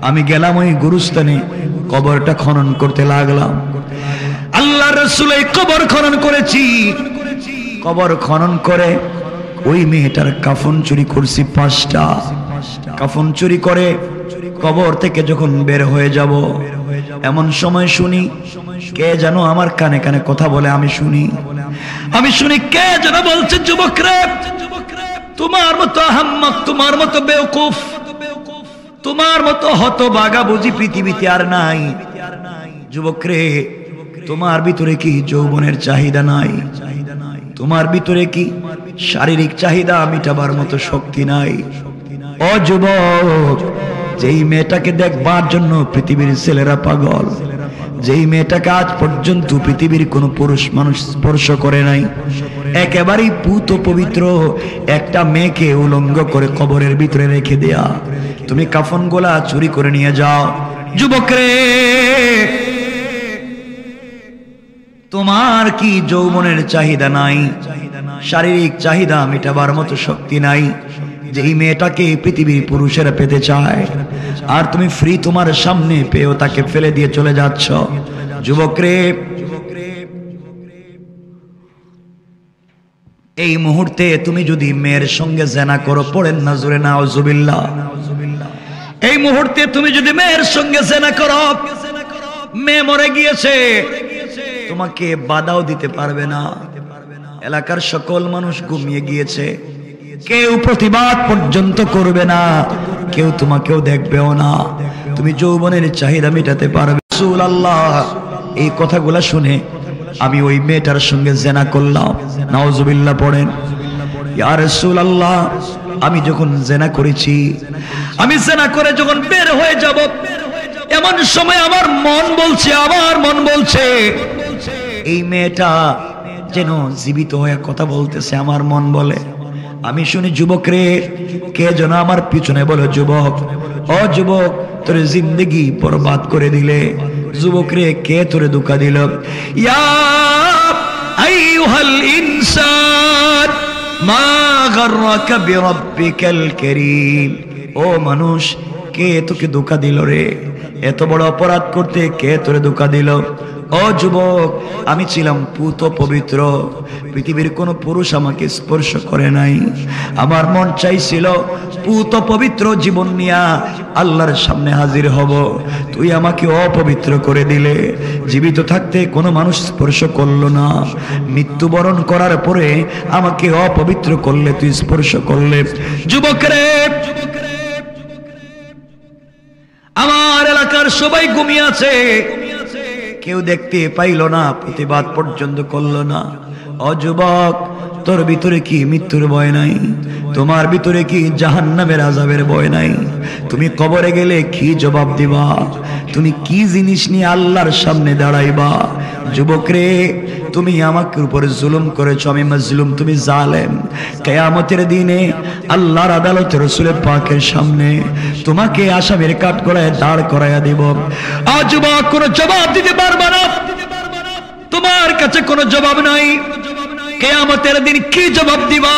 আমি গেলাম ওই গুরুস্থানে, কবরটা খনন করতে লাগলাম। আল্লাহর রাসূল এই কবর খনন করেছি। কবর খনন করে ওই মেয়েটার কাফন চুরি করছি 5টা। কাফন চুরি করে কবর থেকে যখন বের হয়ে যাব, এমন সময় শুনি কে যেন আমার কানে কানে কথা বলে। আমি শুনি কে যেন বলছে, যুবক রে, তোমার মতো আহাম্মক, তোমার মতো বেওকুফ, তোমার মতো হতভাগা বুঝি পৃথিবীতে আর নাই। যুবক রে, তোমার ভিতরে কি যৌবনের চাহিদা নাই? তোমার ভিতরে কি শারীরিক চাহিদা মিটাবার মতো শক্তি নাই? ও যুবক, যেই মেয়েটাকে দেখবার জন্য পৃথিবীর ছেলেরা পাগল, যেই মেয়েটাকে আজ পর্যন্ত পৃথিবীর কোনো পুরুষ মানুষ স্পর্শ করে নাই, একেবারেই পুত পবিত্র একটা মেয়েকে উলঙ্গ করে কবরের ভিতরে রেখে দেয়া, তুমি কাফনগুলা চুরি করে নিয়ে যাও। যুবক রে, তোমার কি যৌবনের চাহিদা নাই? শারীরিক চাহিদা মেটাবার মতো শক্তি নাই? যেই মেয়েটাকে পৃথিবীর পুরুষেরা পেতে চায়, আর তুমি ফ্রি তোমার সামনে পেয়েও তাকে ফেলে দিয়ে চলে যাচ্ছ। যুবক রে, এই মুহূর্তে তুমি যদি মেয়ের সঙ্গে জেনা করো, পড়েন না জোরে নাউজুবিল্লাহ। এই মুহূর্তে তুমি যদি মেয়ের সঙ্গে জেনা করো, মেয়ে মরে গিয়েছে, তোমাকে বাধাও দিতে পারবে না। এলাকার সকল মানুষ ঘুমিয়ে গিয়েছে, কেউ প্রতিবাদ পর্যন্ত করবে না, কেউ তোমাকেও দেখবেও না। তুমি যৌবনের চাহিদা মেটাতে পারবে। রাসূলুল্লাহ এই কথাগুলা শুনে আমি ওই মেয়েটার সঙ্গে জেনা করলাম। নাউজুবিল্লাহ পড়েন। ইয়া রাসূলুল্লাহ, আমি যখন জেনা করেছি, আমি জেনা করে যখন বের হয়ে যাব, এমন সময় আমার মন বলছে এই মেয়েটা যেন জীবিত হয়ে কথা বলতেছে। আমার মন বলে, আমি শুনি যুবক রে, কে যেন আমার পিছনে বলে, যুবক, ও যুবক, তোর জিন্দেগি বরবাদ করে দিলে। যুবক রে, কে তোরে ধোঁকা দিল? ইয়া আইয়ুহাল ইনসান মা গাররাকা বিরাব্বিকাল কারীম। ও মানুষ, কে তোকে ধোঁকা দিল রে? এত বড় অপরাধ করতে কে তোরে ধোঁকা দিল? ও যুবক, আমি ছিলাম পুত পবিত্র, পৃথিবীর কোনো পুরুষ আমাকে স্পর্শ করে নাই। আমার মন চাইছিল পুত পবিত্র জীবন নিয়া আল্লাহর সামনে হাজির হব, তুই আমাকে অপবিত্র করে দিলে। জীবিত থাকতে কোনো মানুষ স্পর্শ করলো না, মৃত্যুবরণ করার পরে আমাকে অপবিত্র করলে, তুই স্পর্শ করলে। যুবক রে, আমার এলাকার সবাই ঘুমিয়ে আছে, কেউ দেখতে পাইল না, প্রতিবাদ পর্যন্ত করলো না। অযুবক, তোর ভিতরে কি মৃত্যুর ভয় নাই? তোমার ভিতরে কি জাহান্নামের আযাবের ভয় নাই? তুমি কবরে গেলে কি জবাব দিবা? তুমি কি জিনিস নিয়ে আল্লাহর সামনে দাঁড়াইবা? যুবক রে, তুমি আমাকে উপরে জুলুম করেছো, আমি মাজলুম, তুমি জালেম। কিয়ামতের দিনে আল্লাহর আদালতে রাসূলের পাকের সামনে তোমাকে আসামির কাঠগড়ায় দাঁড় করাইয়া দিব। যুবক, কোনো জবাব দিতে পারবে না, তোমার কাছে কোনো জবাব নাই। কিয়ামতের দিন কি জবাব দিবা?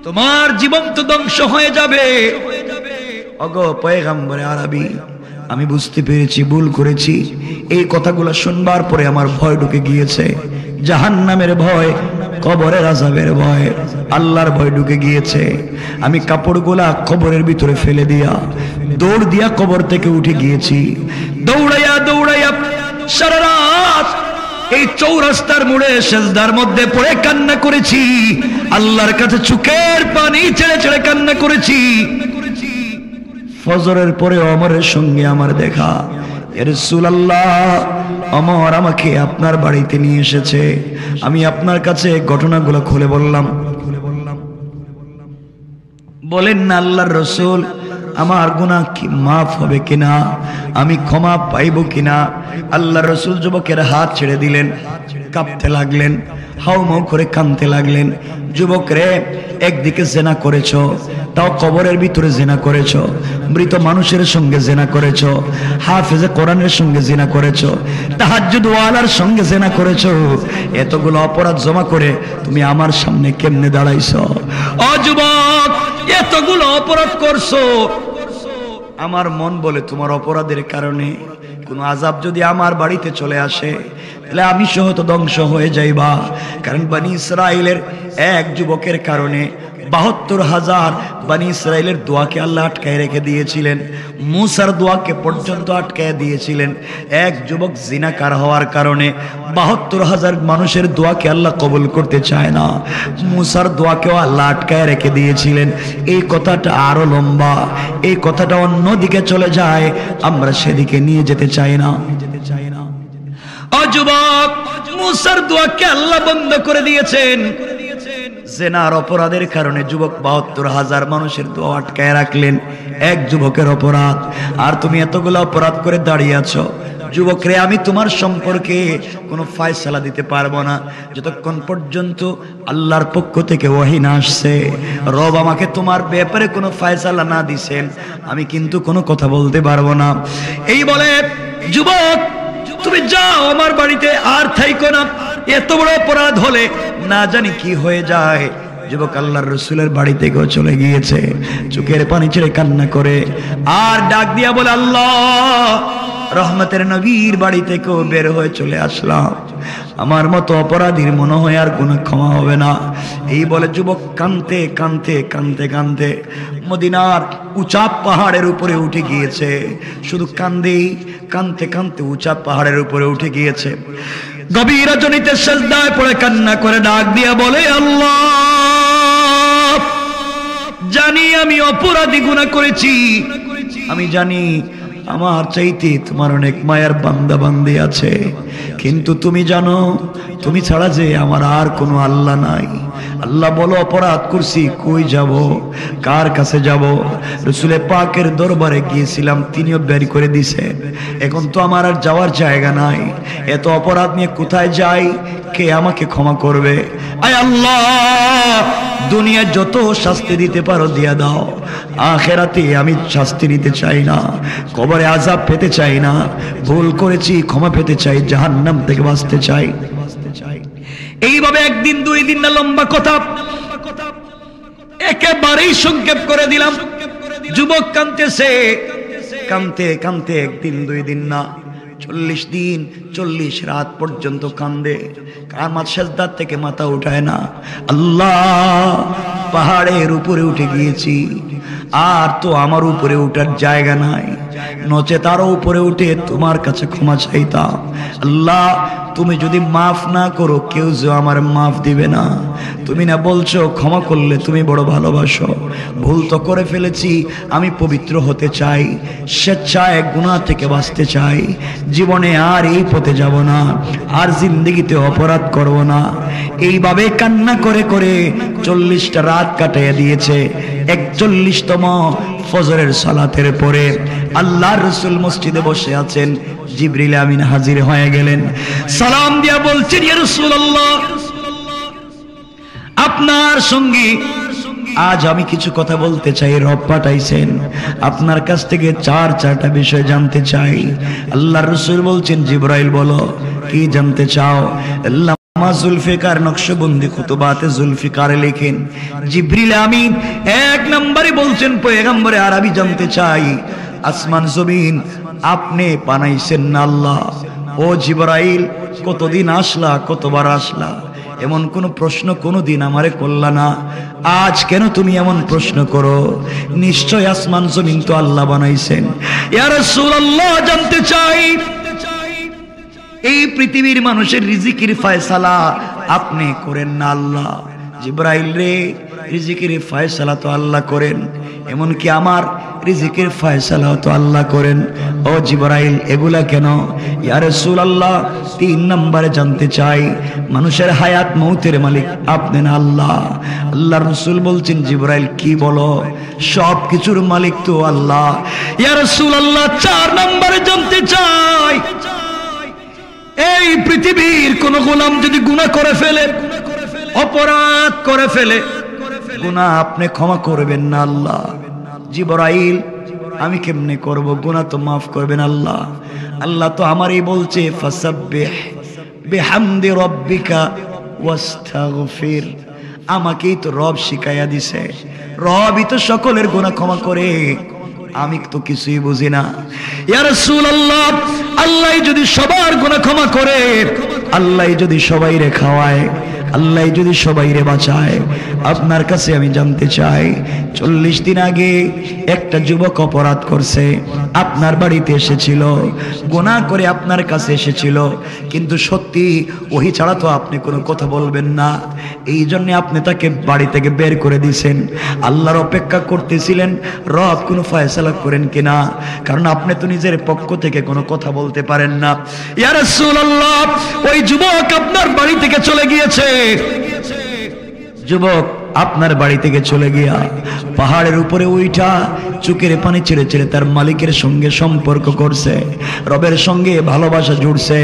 তোমার জীবন তো ধ্বংস হয়ে যাবে। ওগো পয়গম্বরে আরবি, আমি বুঝতে পেরেছি ভুল করেছি। এই কথাগুলো শুনবার পরে আমার ভয় ঢুকে গিয়েছে, জাহান্নামের ভয়, কবরের আযাবের ভয়, আল্লাহর ভয় ঢুকে গিয়েছে। আমি কাপড়গুলা কবরের ভিতরে ফেলে দিয়া দৌড় দিয়া কবর থেকে উঠে গিয়েছি। দৌড়াইয়া সারা রাত এই চৌরাস্তার মোড়ে সেজদার মধ্যে পড়ে কান্না করেছি, আল্লাহর কাছে চোখের পানি ছেড়ে ছেড়ে কান্না করেছি। ফজরের পরে ওমরের সঙ্গে আমার দেখা। ইয়া রাসূলুল্লাহ, ওমর আমাকে আপনার বাড়িতে নিয়ে এসেছে, আমি আপনার কাছে ঘটনাগুলো খুলে বললাম। বলেন না আল্লাহর রাসূল, আমার গুনাহ কি মাফ হবে কিনা, আমি ক্ষমা পাইব কিনা? আল্লাহর রাসূল যুবকের হাত ছেড়ে দিলেন, কাঁপতে লাগলেন, হাউমাউ করে কাঁদতে লাগলেন। যুবক রে, একদিকে জেনা করেছো, তাও কবরের ভিতরে জেনা করেছো, মৃত মানুষের সঙ্গে জেনা করেছো, হাফেজে কোরআনের সঙ্গে জেনা করেছো, তাহাজ্জুদ ওয়ালার সঙ্গে জেনা করেছো। এতগুলো অপরাধ জমা করে তুমি আমার সামনে কেমনে দাঁড়াইছো? ও যুবক, এতগুলো অপরাধ করছো। আমার মন বলে তোমার অপরাধের কারণে কোনো আযাব যদি আমার বাড়িতে চলে আসে, তাহলে আমি সহ তো ধ্বংস হয়ে যাইবা। কারণ বনি ইসরাইলের এক যুবকের কারণে ৭২,০০০ বনি ইসরাইলের দোয়াকে আল্লাহ আটকায় রেখে দিয়েছিলেন, মুসার দোয়াকে পর্যন্ত আটকায় দিয়েছিলেন। এক যুবক জিনাকার হওয়ার কারণে ৭২,০০০ মানুষের দোয়াকে আল্লাহ কবুল করতে চায় না, মুসার দোয়াকেও আল্লাহ আটকায় রেখে দিয়েছিলেন। এই কথাটা আরো লম্বা, এই কথাটা অন্যদিকে চলে যায়, আমরা সেদিকে নিয়ে যেতে চাই না। ও যুবক, মুসার দোয়াকে আল্লাহ বন্ধ করে দিয়েছেন। জেনার অপরাধের কারণে যুবক ৭২,০০০ মানুষের দোয়া আটকায় রাখলেন, এক যুবকের অপরাধ। আর তুমি এতগুলো অপরাধ করে দাঁড়িয়ে আছো, যুবকরে আমি তোমার সম্পর্কে কোনো ফয়সালা দিতে পারবো না যতক্ষণ পর্যন্ত আল্লাহর পক্ষ থেকে ওহী না আসছে, রব আমাকে তোমার ব্যাপারে কোনো ফয়সালা না দিছেন, আমি কিন্তু কোনো কথা বলতে পারবো না। এই বলে যুবক তুমি যাও আমার বাড়িতে, আর থাইকো না, এত বড় অপরাধ হলে না জানি কি হয়ে যায়। যুবক আল্লাহর রাসূলের বাড়ি থেকেও চলে গিয়েছে, চোখের পানি ছেড়ে কান্না করে আর ডাক দিয়া বলে আল্লাহ রহমতের নবীর বাড়ি থেকেও বের হয়ে চলে আসলাম, আমার মতো অপরাধীর মনে হয় আর কোনো ক্ষমা হবে না। এই বলে যুবক কাঁদতে কাঁদতে কাঁদতে কাঁদতে মদিনার উঁচা পাহাড়ের উপরে উঠে গিয়েছে। শুধু কাঁদেই কাঁদতে কাঁদতে উঁচা পাহাড়ের উপরে উঠে গিয়েছে। গভীর রজনীতে সিজদায় পড়ে কান্না করে ডাক দিয়া বলে আল্লাহ জানি আমি অপরাধী, গুনাহ করেছি, আমি জানি আমার চাইতে তোমার অনেক মায়ার বান্দা বান্দি আছে, কিন্তু তুমি জানো তুমি ছাড়া যে আমার আর কোনো আল্লাহ নাই। আল্লাহ বলো অপরাধ করছি, কই যাব, কার কাছে যাব? রাসূল পাকের দরবারে গিয়েছিলাম, তিনিও বের করে দিছে, এখন তো আমার আর যাওয়ার জায়গা নাই, এত অপরাধ নিয়ে কোথায় যাই, কে আমাকে ক্ষমা করবে? আয় আল্লাহ দুনিয়া যত শাস্তি দিতে পারো দিয়া দাও, আখিরাতে আমি শাস্তি নিতে চাই না, কবরে আযাব পেতে চাই না, ভুল করেছি ক্ষমা পেতে চাই, জাহান্নাম থেকে বাঁচতে চাই। এইভাবে একদিন দুই দিন না, লম্বা কথা, একেবারেই সংক্ষেপ করে দিলাম। যুবক কাঁদতেছে, কাঁদতে কাঁদতে একদিন দুই দিন না 40 দিন 40 রাত পর্যন্ত কান্দে, কামাত সেজদার থেকে মাথা উঠায় না। আল্লাহ পাহাড়ের উপরে উঠে গিয়েছি, আর তো আমার উপরে উঠার জায়গা নাই, নচে তারও উপরে উঠে তোমার কাছে ক্ষমা চাইতাম। আল্লাহ তুমি যদি মাফ না করো কেউ যে আমার মাফ দিবে না, তুমি না বলছো ক্ষমা করলে তুমি বড় ভালোবাসো, ভুল তো করে ফেলেছি, আমি পবিত্র হতে চাই, স্বেচ্ছায় গুনাহ থেকে বাঁচতে চাই, জীবনে আর এই পথে যাব না, আর জিন্দেগিতে অপরাধ করব না। এইভাবে কান্না করে করে 40টা রাত কাটিয়ে দিয়েছে। 41তম ফজরের সালাতের পরে আল্লাহর রাসূল মসজিদে বসে আছেন, জিবরিল আমিন হাজির হয়ে গেলেন, সালাম দিয়া বলছেন ইয়া রাসূলুল্লাহ আপনার সঙ্গে আজ আমি কিছু কথা বলতে চাই, রব পাঠাইছেন আপনার কাছ থেকে চারটা বিষয় জানতে চাই। আল্লাহর রাসূল বলছেন জিবরাইল বলো কি জানতে চাও? আল্লাহ জুলফিকার নকশবন্দি খুতুবাতে জুলফিকারে লেখেন, জিবরিল আমিন এক নম্বরে বলছেন পয়গম্বরে আরবি জানতে চাই, আসমান জমিন আপনি বানাইছেন না আল্লাহ, ও জিবরাইল কতদিন আসলা, কতবার আসলা, এমন কোন প্রশ্ন কোনদিন আমারে করলা না, আজ কেন তুমি এমন প্রশ্ন করো? নিশ্চয় আসমান জমিন তো আল্লাহ বানাইছেন। ইয়া রাসূলুল্লাহ জানতে চাই এই পৃথিবীর মানুষের রিজিকের ফয়সালা আপনি করেন না আল্লাহ? জিবরাইল রে রিজিকের ফয়সালা তো আল্লাহ করেন, এমনকি আমার রিজিকের ফয়সালা তো আল্লাহ করেন। ও জিবরাইল এগুলা কেন? ইয়া রাসূলুল্লাহ 3 নম্বরে জানতে চাই মানুষের হায়াত মৌতের মালিক আপনি না আল্লাহ? আল্লাহর রাসূল বলছেন জিবরাইল কি বলো, সব কিছুর মালিক তো আল্লাহ। ইয়া রাসূলুল্লাহ 4 নম্বরে জানতে চাই এই পৃথিবীর কোন গোলাম যদি গুনাহ করে ফেলে, অপরাধ করে ফেলে, গুনাহ আপনি ক্ষমা করবেন না আল্লাহ? জিবরাইল আমি কেমনে করব, গুনাহ তো মাফ করবেন আল্লাহ। আল্লাহ তো আমারই বলছে ফাসাব্বিহ বিহামদি রাব্বিকা ওয়াস্তাগফির, আমাকেই তো রব শিখাইয়া দিছে, রবই তো সকলের গুনাহ ক্ষমা করে, আমি তো কিছুই বুঝি না। ইয়া রাসূলুল্লাহ আল্লাহ যদি সবার গুনাহ ক্ষমা করে, আল্লাহ যদি সবাইরে খাওয়ায়, আল্লাহ যদি সবাইরে বাঁচায়, আপনার কাছে আমি জানতে চাই 40 দিন আগে একটা যুবক অপরাধ করছে, আপনার বাড়িতে এসেছিল, গুনাহ করে আপনার কাছে এসেছিল, কিন্তু সত্যি ওহি ছাড়া তো আপনি কোনো কথা বলবেন না, এই জন্য আপনি তাকে বাড়ি থেকে বের করে দিয়েছেন। আল্লাহর অপেক্ষা করতেছিলেন রব কোনো ফয়সালা করেন কিনা, কারণ আপনি তো নিজের পক্ষ থেকে কোনো কথা বলতে পারেন না। ইয়া রাসূলুল্লাহ ওই যুবক আপনার বাড়ি থেকে চলে গিয়েছে, যুবক আপনার বাড়ি থেকে চলে গিয়া পাহাড়ের উপরে উইঠা চোখের পানি ছেড়ে ছেড়ে তার মালিকের সঙ্গে সম্পর্ক করছে, রবের সঙ্গে ভালোবাসা জুড়ছে,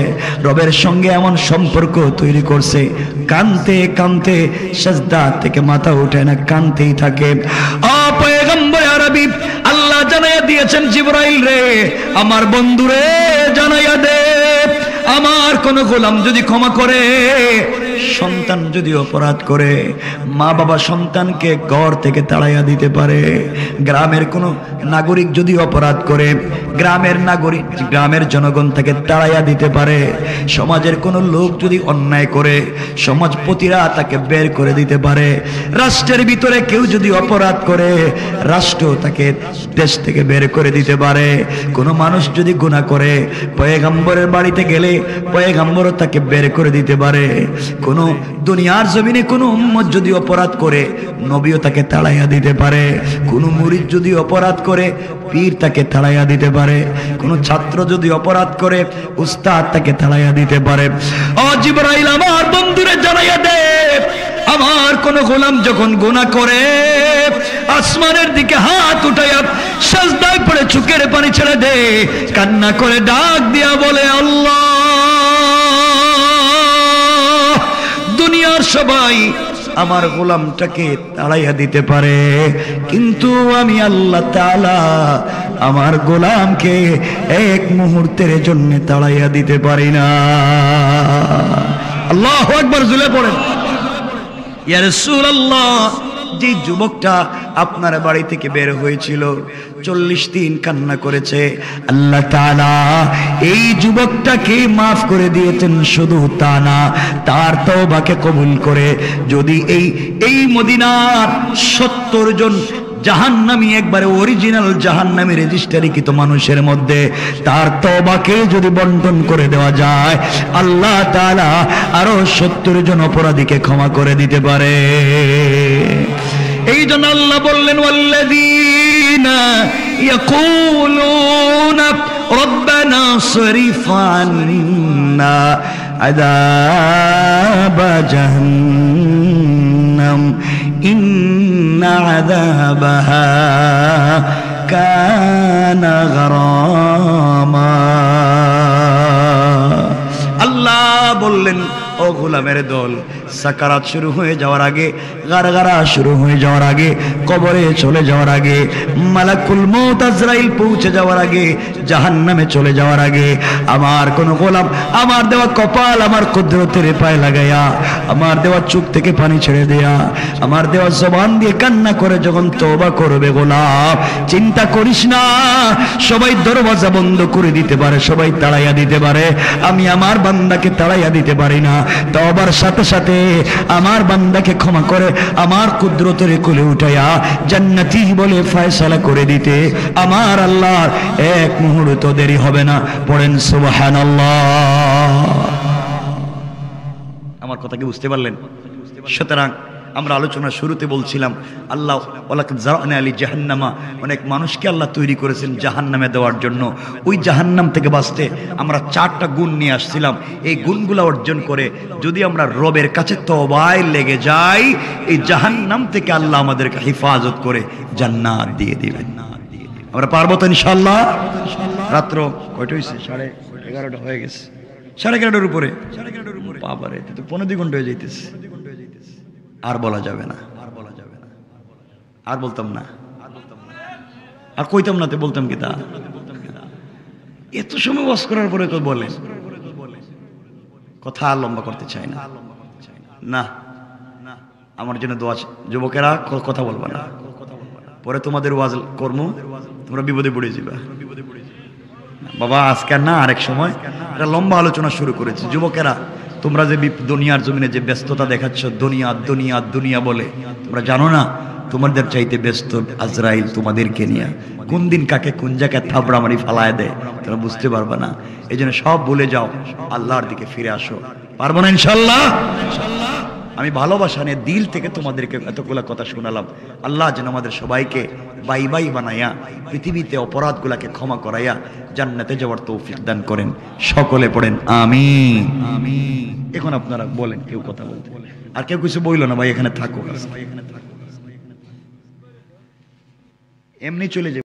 রবের সঙ্গে এমন সম্পর্ক তৈরি করছে, কানতে কানতে সাজদা থেকে মাথা উঠে না, কানতেই থাকে। পয়গম্বর আরবি আল্লাহ জানাইয়া দিয়েছেন, জিবরাইল রে আমার বন্ধু রে জানাইয়া দে, আমার কোন গোলাম যদি ক্ষমা করে, সন্তান যদি অপরাধ করে, মা বাবা সন্তানকে ঘর থেকে তাড়াইয়া দিতে পারে, গ্রামের কোন নাগরিক যদি অপরাধ করে, গ্রামের নাগরিক গ্রামের জনগণ তাকে তাড়াইয়া দিতে পারে, সমাজের কোন লোক যদি অন্যায় করে সমাজপতিরা তাকে বের করে দিতে পারে, রাষ্ট্রের ভিতরে কেউ যদি অপরাধ করে রাষ্ট্র তাকে দেশ থেকে বের করে দিতে পারে, কোন মানুষ যদি গুনাহ করে পয়গম্বরের বাড়িতে গেলে পয়গম্বরও তাকে বের করে দিতে পারে, কোন দুনিয়ার জমিনে কোন উম্মত যদি অপরাধ করে নবীও তাকে তাড়াইয়া দিতে পারে, কোন মুরিদ যদি অপরাধ করে পীর তাকে তাড়াইয়া দিতে পারে, কোন ছাত্র যদি অপরাধ করে উস্তাদ তাকে তাড়াইয়া দিতে পারে। ও জিবরাইল আমার বন্ধুরে জানাইয়া দে, আমার কোন গোলাম যখন গুনাহ করে আসমানের দিকে হাত উঠাইয়া সাজদায় পড়ে চোখের পানি ছেড়ে দে, কান্না করে ডাক দিয়া বলে আল্লাহ, দুনিয়ার সবাই আমার গোলামটাকে তাড়াইয়া দিতে পারে কিন্তু আমি আল্লাহ তাআলা আমার গোলামকে এক মুহূর্তের জন্য তাড়াইয়া দিতে পারি না। আল্লাহু আকবার জুলে পড়েন। ইয়া রাসূলুল্লাহ, যে যুবকটা আপনার বাড়ি থেকে বের হয়েছিল 40 দিন কান্না করেছে, আল্লাহ তাআলা এই যুবকটাকে মাফ করে দিয়েছেন। শুধু তা না, তার তওবাকে কবুল করে যদি এই মদিনার 70 জন জাহান্নামী, একবারে অরিজিনাল জাহান্নামী রেজিস্ট্রিকৃত মানুষের মধ্যে তার তওবাকে যদি বন্টন করে দেওয়া যায়, আল্লাহ তাআলা আরো 70 জন অপরাধীকে ক্ষমা করে দিতে পারে। এই জন্য আল্লাহ বললেন, ওয়াল্লাযীনা ইয়াকুলুনা রব্বানা সরিফ আন্না আযাবা জাহান্নাম ইন্না আযাবাহা কানা গরামা। আল্লাহ বললেন, ও গোলামের দল, সাকারাত শুরু হয়ে যাওয়ার আগে, গারগারা শুরু হয়ে যাওয়ার আগে, কবরে চলে যাওয়ার আগে, মালাকুল মউত আজরাইল পৌঁছে যাওয়ার আগে, জাহান্নামে চলে যাওয়ার আগে আমার কোন গোলাম আমার দেওয়া কপাল আমার কুদরতের পায়ে লাগাইয়া, আমার দেওয়া চোখ থেকে পানি ছেড়ে দেয়া, আমার দেওয়া জবান দিয়ে কান্না করে যখন তওবা করবে, গোলাম চিন্তা করিস না, সবাই দরওয়াজা বন্ধ করে দিতে পারে, সবাই তাড়াইয়া দিতে পারে, আমি আমার বান্দাকে তাড়াইয়া দিতে পারি না। তওবার সাথে সাথে আমার বান্দাকে ক্ষমা করে আমার কুদরতের কোলে উঠাইয়া জান্নাতি বলে ফয়সালা করে দিতে আমার আল্লাহর এক মুহূর্ত দেরি হবে না। পড়েন সুবহানাল্লাহ। আমার কথা কি বুঝতে পারলেন? সুতরাং আমরা আলোচনার শুরুতে বলছিলাম, আল্লাহ ওয়ালাকাদ যারানা আলি জাহান্নামা, অনেক মানুষকে আল্লাহ তৈরি করেছেন জাহান্নামে দেওয়ার জন্য। ওই জাহান্নাম থেকে বাঁচতে আমরা 4টা গুণ নিয়ে আসছিলাম। এই গুণগুলো অর্জন করে যদি আমরা রবের কাছে তওবায় লেগে যাই, এই জাহান্নাম থেকে আল্লাহ আমাদেরকে হেফাজত করে জান্নাত দিয়ে দিবেন। আমরা পারবো তো ইনশাআল্লাহ? রাত্র কয়টা হয়েছে? 11:30 হয়ে গেছে। 11:30 উপরে বাবারে, তো 15 ঘন্টা হয়ে যাইতেছে। আর বলা যাবে না, আর বলতাম না, আর কইতাম না, বলতাম কি তা? এত সময় ওয়াজ করার পরে তো বলে কথা আর লম্বা করতে চাই না। না, আমার জন্য দোয়া আছে। যুবকেরা কথা বলবা না, পরে তোমাদের ওয়াজ কর্ম তোমরা বিপদে পড়ে যাবে। বাবা আজকে না, আরেক সময় একটা লম্বা আলোচনা শুরু করেছি। যুবকেরা, তোমরা যে দুনিয়ার জমিনে যে ব্যস্ততা দেখাচ্ছ, দুনিয়া দুনিয়া দুনিয়া বলে, তোমরা জানো না তোমাদের চাইতে ব্যস্ত আজরাইল তোমাদেরকে নিয়ে। কোন দিন কাকে কোন জায়গায় থাবড়া মারি ফালায় দেয় তোমরা বুঝতে পারবে না। এই জন্য সব ভুলে যাও, আল্লাহর দিকে ফিরে আসো। পারবো না ইনশাল্লাহ? আমি ভালোবাসা নিয়ে দিল থেকে তোমাদেরকে এতগুলা কথা শোনালাম। আল্লাহ যেন আমাদের সবাইকে বাই বাই বানাইয়া পৃথিবীতে অপরাধগুলাকে ক্ষমা করাইয়া জান্নাতে যাওয়ার তৌফিক দান করেন। সকলে পড়েন আমিন। এখন আপনারা বলেন, কেউ কথা বলতে, আর কেউ কিছু বইলো না ভাই এখানে থাকো, এমনি চলে যাবে।